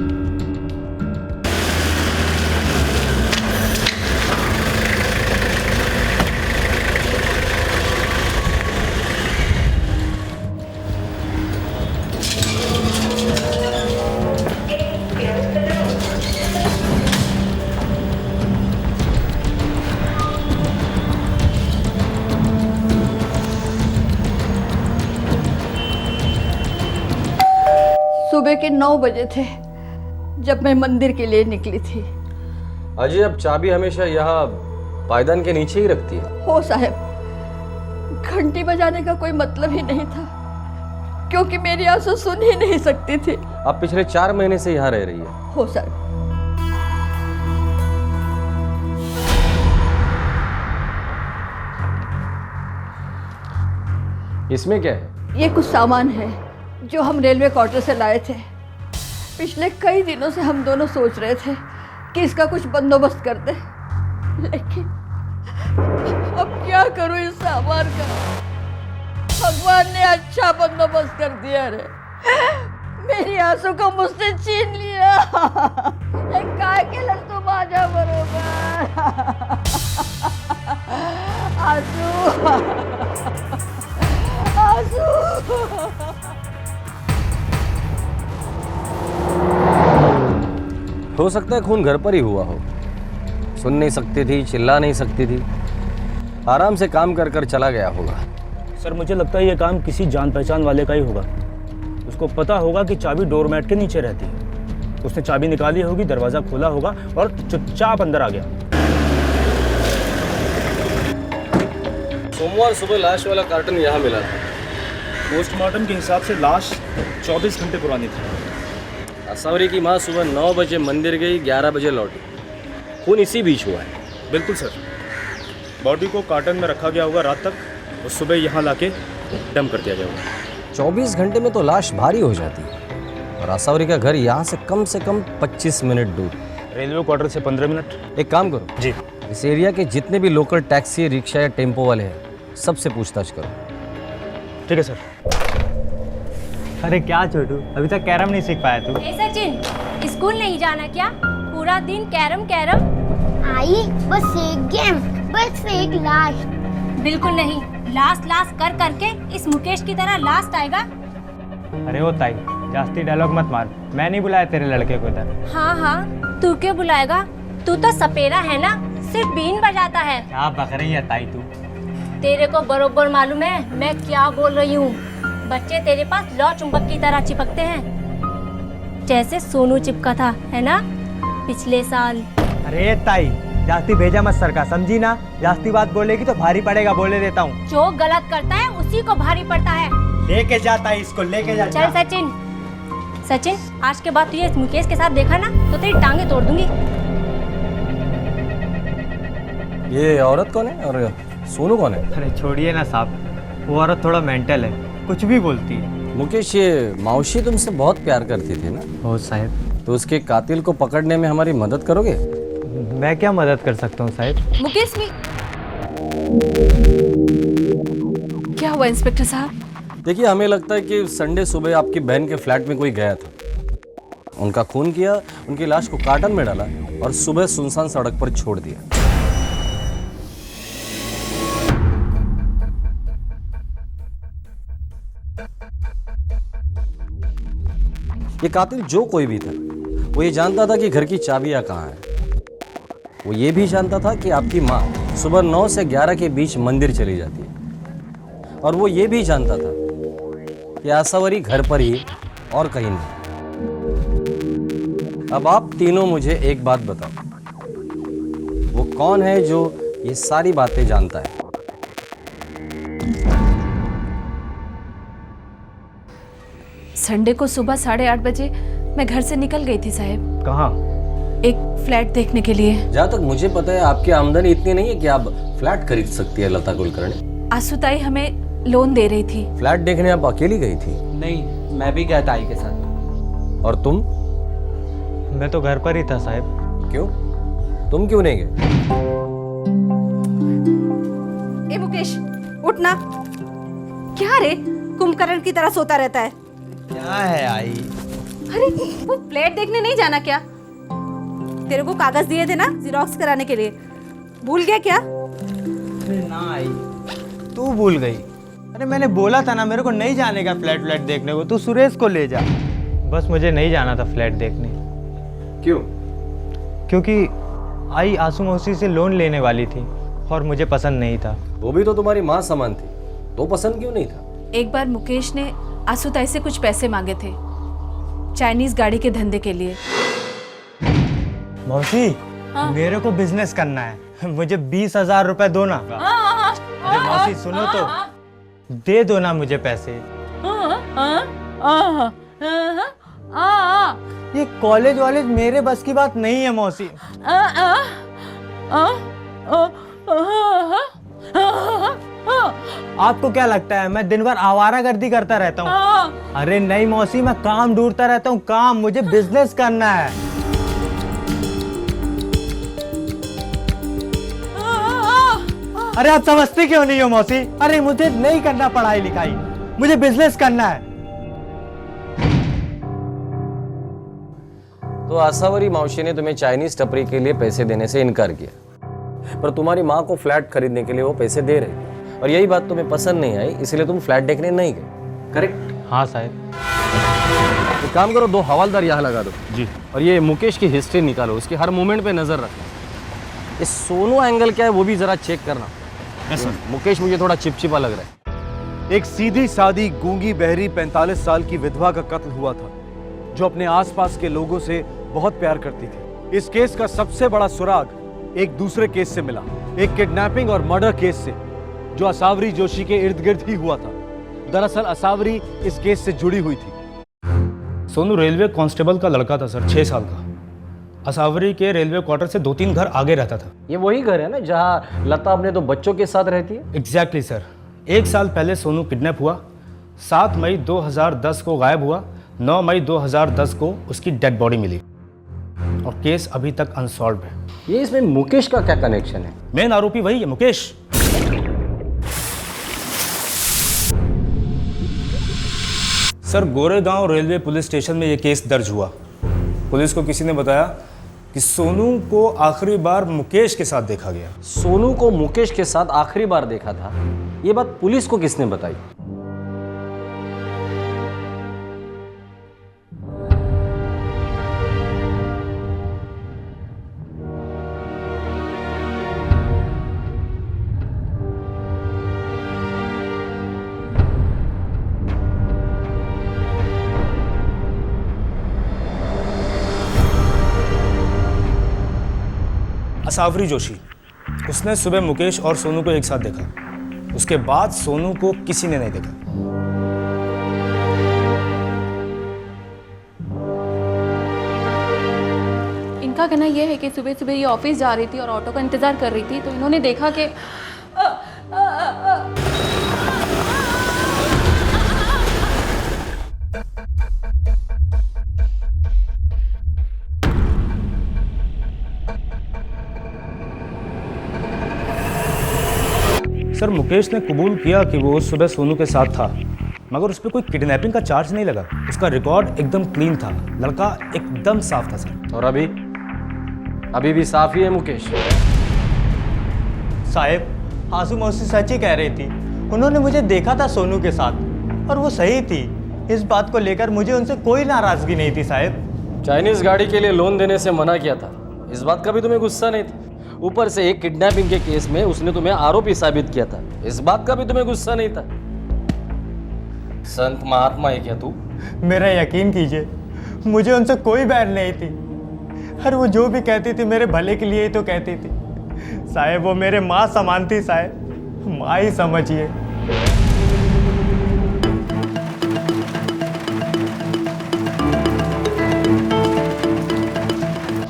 सुबह के 9 बजे थे जब मैं मंदिर के लिए निकली थी। अजय, अब चाबी हमेशा यहाँ पायदान के नीचे ही रखती है? हो साहब, घंटी बजाने का कोई मतलब ही नहीं था, क्योंकि मेरी आंसू सुन ही नहीं सकती थी। अब पिछले 4 महीने से यहाँ रह रही है। हो सर। इसमें क्या है? ये कुछ सामान है जो हम रेलवे क्वार्टर से लाए थे। पिछले कई दिनों से हम दोनों सोच रहे थे कि इसका कुछ बंदोबस्त कर दे, लेकिन अब क्या करूं इस सामान का। भगवान ने अच्छा बंदोबस्त कर दिया रे। मेरी आंसू को मुझसे छीन लिया। एक काय के लड्डू बाजा बरोबर। आंसू आंसू। हो सकता है खून घर पर ही हुआ हो। सुन नहीं सकती थी, चिल्ला नहीं सकती थी, आराम से काम कर कर चला गया होगा। सर मुझे लगता है ये काम किसी जान पहचान वाले का ही होगा। उसको पता होगा कि चाबी डोरमैट के नीचे रहती है। उसने चाबी निकाली होगी, दरवाजा खोला होगा और चुपचाप अंदर आ गया। सोमवार सुबह लाश वाला कार्टन यहाँ मिला था। पोस्टमार्टम के हिसाब से लाश 24 घंटे पुरानी थी। आसावरी की माँ सुबह 9 बजे मंदिर गई, 11 बजे लौटी। खून इसी बीच हुआ है। बिल्कुल सर। बॉडी को कार्टन में रखा गया होगा रात तक और सुबह यहाँ लाके डंप कर दिया गया होगा। 24 घंटे में तो लाश भारी हो जाती है और आसावरी का घर यहाँ से कम 25 मिनट दूर। रेलवे क्वार्टर से 15 मिनट। एक काम करो जी, इस एरिया के जितने भी लोकल टैक्सी, रिक्शा या टेम्पो वाले हैं सबसे पूछताछ करो। ठीक है सर। अरे क्या छोटू, अभी तक कैरम नहीं सीख पाया तू? ए सचिन, स्कूल नहीं जाना क्या? पूरा दिन कैरम कैरम। आई बस एक गेम, बस एक लास्ट। बिल्कुल नहीं, लास्ट लास्ट कर करके इस मुकेश की तरह लास्ट आएगा। अरे वो ताई, जास्ती डायलॉग मत मार। मैं नहीं बुलाया तेरे लड़के को इधर। हाँ हाँ, तू क्यों बुलाएगा? तू तो सपेरा है ना, सिर्फ बीन बजाता है। क्या बक रही है ताई तू? तेरे को बरोबर मालूम है मैं क्या बोल रही हूँ। बच्चे तेरे पास लौ चुंबक की तरह चिपकते हैं, जैसे सोनू चिपका था, है ना, पिछले साल। अरे ताई, जास्ती भेजा मत सर का, समझी ना? जास्ती बात बोलेगी तो भारी पड़ेगा, बोले देता हूँ। जो गलत करता है उसी को भारी पड़ता है। लेके जाता है इसको, लेके जा। चल सचिन, सचिन आज के बाद तू ये मुकेश के साथ देखा ना तो तेरी टांगे तोड़ दूंगी। ये औरत कौन है और सोनू कौन है? अरे छोड़िए ना साहब, वो औरत थोड़ा मेंटल है, कुछ भी बोलती है। मुकेश, ये मावशी तुमसे बहुत प्यार करती थी ना? हो साहब। तो उसके कातिल को पकड़ने में हमारी मदद करोगे? मैं क्या मदद कर सकता हूँ साहब? मुकेश भी क्या हुआ इंस्पेक्टर साहब? देखिए, हमें लगता है कि संडे सुबह आपकी बहन के फ्लैट में कोई गया था, उनका खून किया, उनकी लाश को कार्टन में डाला और सुबह सुनसान सड़क पर छोड़ दिया। ये कातिल जो कोई भी था, वो ये जानता था कि घर की चाबियां कहाँ हैं। वो ये भी जानता था कि आपकी माँ सुबह 9 से 11 के बीच मंदिर चली जाती है, और वो ये भी जानता था कि आसावरी घर पर ही और कहीं नहीं। अब आप तीनों मुझे एक बात बताओ, वो कौन है जो ये सारी बातें जानता है? संडे को सुबह 8:30 बजे मैं घर से निकल गई थी साहब। कहाँ? एक फ्लैट देखने के लिए। जहाँ तक मुझे पता है आपकी आमदनी इतनी नहीं है कि आप फ्लैट खरीद सकती है लता कुलकर्णी। आसुताई हमें लोन दे रही थी। फ्लैट देखने आप अकेली गई थी? नहीं, मैं भी गया था आई के साथ। और तुम? मैं तो घर पर ही था साहब। क्यों? तुम क्यों नहीं गए? ए मुकेश, उठ ना। क्या रे, कुंभकर्ण की तरह सोता रहता है? क्या है आई? अरे वो फ्लैट देखने नहीं जाना क्या? तेरे को कागज दिए थे ना जेरॉक्स कराने के लिए, भूल गया क्या? अरे ना आई, तू भूल गई। अरे मैंने बोला था ना मेरे को नहीं जाने का फ्लैट देखने को, तू सुरेश को ले जा। बस मुझे नहीं जाना था फ्लैट देखने। क्यों? क्योंकि आई आंसू मौसी से लोन लेने वाली थी और मुझे पसंद नहीं था। वो भी तो तुम्हारी माँ समान थी, तो पसंद क्यों नहीं था? एक बार मुकेश ने आसुताई से कुछ पैसे मांगे थे चाइनीज गाड़ी के धंधे के लिए। मौसी, मेरे को बिजनेस करना है, मुझे 20,000 रुपए दो ना। अरे मौसी सुनो तो, दे दो ना मुझे पैसे। ये कॉलेज वॉलेज मेरे बस की बात नहीं है मौसी। आपको क्या लगता है मैं दिन भर आवारागर्दी करता रहता हूँ? अरे नहीं मौसी, मैं काम ढूंढता रहता हूँ, काम, मुझे बिजनेस करना है। अरे आप समझती क्यों नहीं हो मौसी? अरे मुझे नहीं करना पढ़ाई लिखाई, मुझे बिजनेस करना है। तो आसावरी मौसी ने तुम्हें चाइनीज टपरी के लिए पैसे देने से इनकार किया, पर तुम्हारी माँ को फ्लैट खरीदने के लिए वो पैसे दे रही थी, और यही बात तुम्हें पसंद नहीं आई, इसलिए तुम फ्लैट देखने नहीं गए, करेक्ट? हाँ साहब। एक काम करो, 2 हवालदार यहाँ लगा दो जी, और ये मुकेश की हिस्ट्री निकालो, उसकी हर मूवमेंट पे नजर रखना। ये सोनू एंगल क्या है वो भी जरा चेक करना। मुकेश मुझे थोड़ा चिपचिपा लग रहा है। एक सीधी सादी गूंगी बहरी 45 साल की विधवा का कत्ल हुआ था, जो अपने आसपास के लोगों से बहुत प्यार करती थी। इस केस का सबसे बड़ा सुराग एक दूसरे केस से मिला, एक किडनैपिंग और मर्डर केस से, जो असावरी जोशी के इर्द गिर्द ही हुआ था। दरअसल असावरी इस केस से जुड़ी हुई थी। सोनू रेलवे कांस्टेबल का लड़का था सर, 6 साल का। असावरी के रेलवे क्वार्टर से 2-3 घर आगे रहता था। ये वही घर है ना जहाँ लता अपने 2 बच्चों के साथ रहती है? Exactly sir. 1 साल पहले सोनू किडनैप हुआ, 7 मई 2010 को गायब हुआ, 9 मई 2010 को उसकी डेड बॉडी मिली, और केस अभी तक अनसॉल्व है। ये इसमें मुकेश का क्या कनेक्शन है? मेन आरोपी वही है, Mukesh. Sir, Goregaon railway police station में ये केस दर्ज हुआ। पुलिस को किसी ने बताया कि सोनू को आखिरी बार मुकेश के साथ देखा गया। सोनू को मुकेश के साथ आखिरी बार देखा था, ये बात पुलिस को किसने बताई? असावरी जोशी। उसने सुबह मुकेश और सोनू को एक साथ देखा, उसके बाद सोनू को किसी ने नहीं देखा। इनका कहना यह है कि सुबह सुबह ये ऑफिस जा रही थी और ऑटो का इंतजार कर रही थी, तो इन्होंने देखा कि सर, मुकेश ने कबूल किया कि वो सुबह सोनू के साथ था, मगर उस पर कोई किडनैपिंग का चार्ज नहीं लगा। उसका रिकॉर्ड एकदम क्लीन था, लड़का एकदम साफ था सर। और अभी भी साफ ही है मुकेश। साहब, आंसू मौसी सच ही कह रही थी। उन्होंने मुझे देखा था सोनू के साथ, और वो सही थी। इस बात को लेकर मुझे उनसे कोई नाराजगी नहीं थी साहब। चाइनीज गाड़ी के लिए लोन देने से मना किया था, इस बात का भी तुम्हें गुस्सा नहीं था? ऊपर से एक किडनैपिंग के केस में उसने तुम्हें आरोपी साबित किया था, इस बात का भी तुम्हें गुस्सा नहीं था? संत महात्मा है क्या तू? मेरा यकीन कीजिए, मुझे उनसे कोई बैर नहीं थी। और वो जो भी कहती थी मेरे भले के लिए ही तो कहती थी साहब। वो मेरे माँ समान थी साहब, माँ ही समझिए।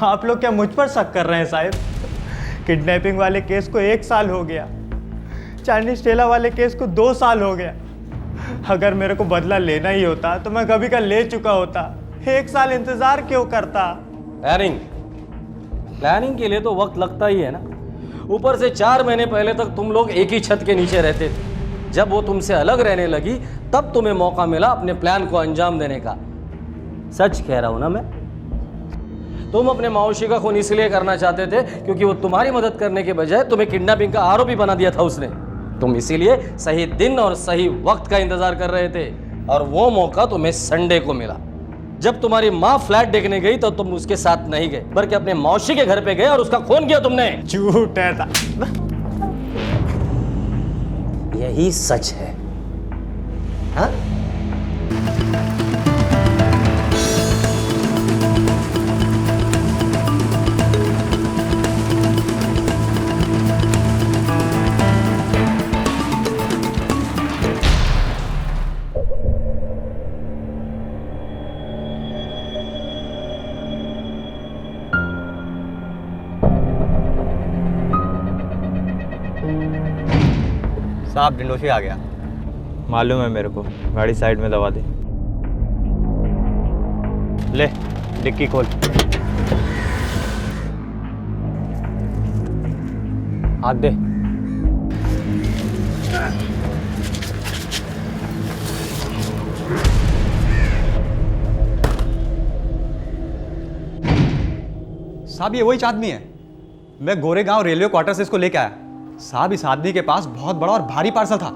आप लोग क्या मुझ पर शक कर रहे हैं साहब? किडनैपिंग वाले केस को 1 साल हो गया, चाइनीज ठेला वाले केस को 2 साल हो गया। अगर मेरे को बदला लेना ही होता तो मैं कभी का ले चुका होता। 1 साल इंतजार क्यों करता? प्लानिंग के लिए तो वक्त लगता ही है ना। ऊपर से 4 महीने पहले तक तुम लोग एक ही छत के नीचे रहते थे। जब वो तुमसे अलग रहने लगी तब तुम्हें मौका मिला अपने प्लान को अंजाम देने का। सच कह रहा हूं ना मैं? तुम अपने मौसी का खून इसलिए करना चाहते थे क्योंकि वो तुम्हारी मदद करने के बजाय तुम्हें किडनैपिंग का आरोपी बना दिया था उसने। तुम इसीलिए सही दिन और सही वक्त का इंतजार कर रहे थे, और वो मौका तुम्हें संडे को मिला। जब तुम्हारी माँ फ्लैट देखने गई तो तुम उसके साथ नहीं गए, बल्कि अपने मौसी के घर पे गए और उसका खून किया तुमने। झूठ है। यही सच है। हाँ? साहब डिंडोशी आ गया। मालूम है मेरे को, गाड़ी साइड में दबा दे। ले डिक्की खोल। हाथ दे। साहब ये वही आदमी है, मैं गोरेगांव रेलवे क्वार्टर से इसको लेके आया। साहब इस आदमी के पास बहुत बड़ा और भारी पार्सल था।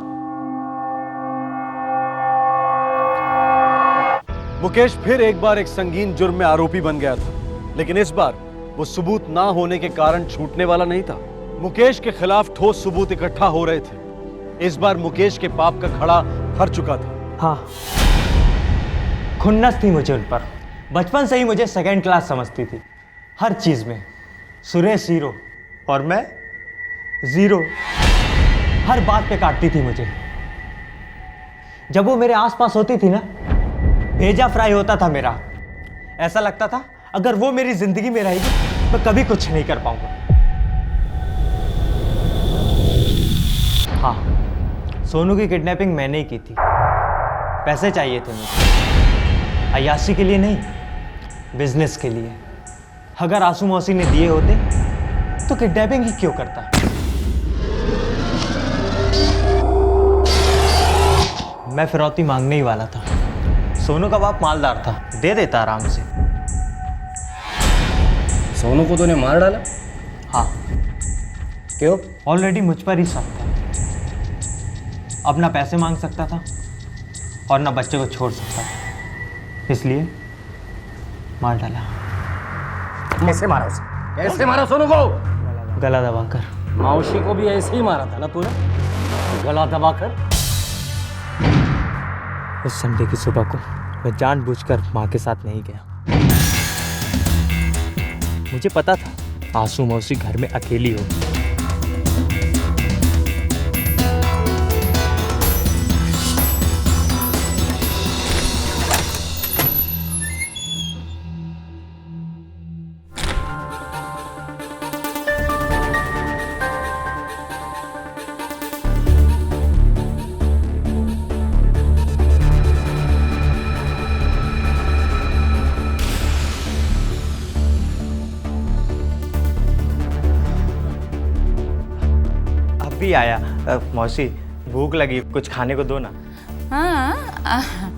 मुकेश फिर एक बार एक संगीन जुर्म में आरोपी बन गया था, लेकिन इस बार वो सबूत ना होने के कारण छूटने वाला नहीं था। मुकेश के खिलाफ ठोस सबूत इकट्ठा हो रहे थे। इस बार मुकेश के पाप का खड़ा फर चुका था। हाँ, खुन्नस थी मुझे उन पर। बचपन से ही मुझे सेकंड क्लास समझती थी हर चीज में। सुरेश हीरो और मैं जीरो। हर बात पे काटती थी मुझे। जब वो मेरे आसपास होती थी ना, भेजा फ्राई होता था मेरा। ऐसा लगता था अगर वो मेरी जिंदगी में रहेगी तो कभी कुछ नहीं कर पाऊंगा। हाँ, सोनू की किडनैपिंग मैंने ही की थी। पैसे चाहिए थे मुझे, अय्याशी के लिए नहीं, बिजनेस के लिए। अगर आंसू मौसी ने दिए होते तो किडनैपिंग ही क्यों करता। मैं फिरौती मांगने ही वाला था। सोनू का बाप मालदार था, दे देता आराम से। सोनू को तूने मार डाला? हाँ। क्यों? ऑलरेडी मुझ पर ही शक था। अब ना पैसे मांग सकता था और ना बच्चे को छोड़ सकता था, इसलिए मार डाला। कैसे मारा उसे? कैसे मारा सोनू को? गला दबाकर। मौसी को भी ऐसे ही मारा था ना तूने, गला दबाकर? उस संडे की सुबह को मैं जानबूझकर माँ के साथ नहीं गया। मुझे पता था आंसू मौसी घर में अकेली हो। आया। मौसी भूख लगी, कुछ खाने को दो ना। हाँ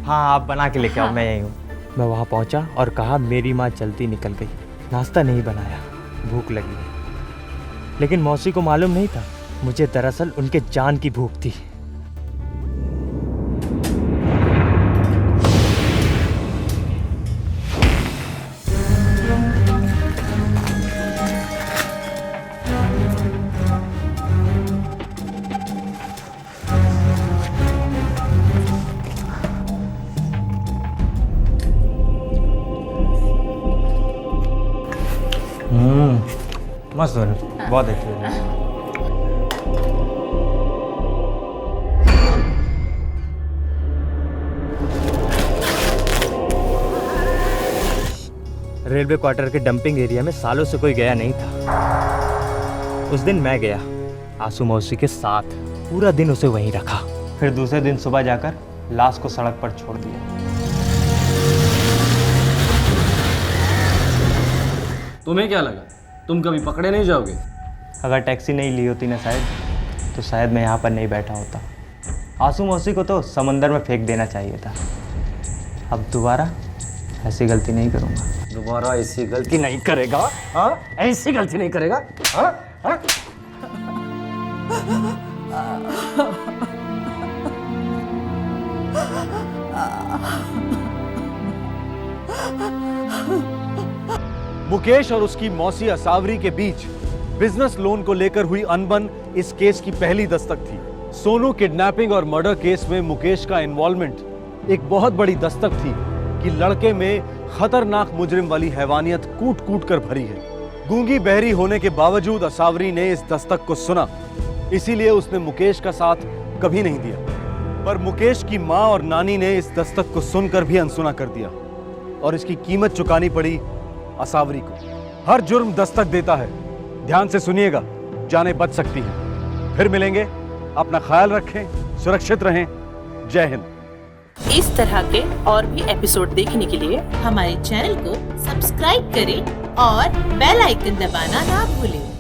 आप बना के लेके आओ, मैं यहीं हूँ। मैं वहाँ पहुँचा और कहा मेरी माँ जल्दी निकल गई, नाश्ता नहीं बनाया, भूख लगी है। लेकिन मौसी को मालूम नहीं था मुझे दरअसल उनके जान की भूख थी। मस्त बना, बहुत अच्छी बनी। रेलवे क्वार्टर के डंपिंग एरिया में सालों से कोई गया नहीं था। उस दिन मैं गया आंसू मौसी के साथ, पूरा दिन उसे वहीं रखा। फिर दूसरे दिन सुबह जाकर लाश को सड़क पर छोड़ दिया। तुम्हें क्या लगा तुम कभी पकड़े नहीं जाओगे? अगर टैक्सी नहीं ली होती ना शायद, तो शायद मैं यहाँ पर नहीं बैठा होता। आंसू मौसी को तो समंदर में फेंक देना चाहिए था। अब दोबारा ऐसी गलती नहीं करूँगा। दोबारा ऐसी गलती नहीं करेगा? हाँ, ऐसी गलती नहीं करेगा? हाँ? हाँ? मुकेश और उसकी मौसी असावरी के बीच बिजनेस लोन को लेकर हुई अनबन इस केस की पहली दस्तक थी। सोनू किडनैपिंग और मर्डर केस में मुकेश का इन्वॉल्वमेंट एक बहुत बड़ी दस्तक थी कि लड़के में खतरनाक मुजरिम वाली हैवानियत कूट कूट कर भरी है। गूंगी बहरी होने के बावजूद असावरी ने इस दस्तक को सुना, इसीलिए उसने मुकेश का साथ कभी नहीं दिया। पर मुकेश की माँ और नानी ने इस दस्तक को सुनकर भी अनसुना कर दिया और इसकी कीमत चुकानी पड़ी असावरी को। हर जुर्म दस्तक देता है, ध्यान से सुनिएगा, जाने बच सकती हैं। फिर मिलेंगे अपना ख्याल रखें, सुरक्षित रहें। जय हिंद। इस तरह के और भी एपिसोड देखने के लिए हमारे चैनल को सब्सक्राइब करें और बेल आइकन दबाना ना भूलें।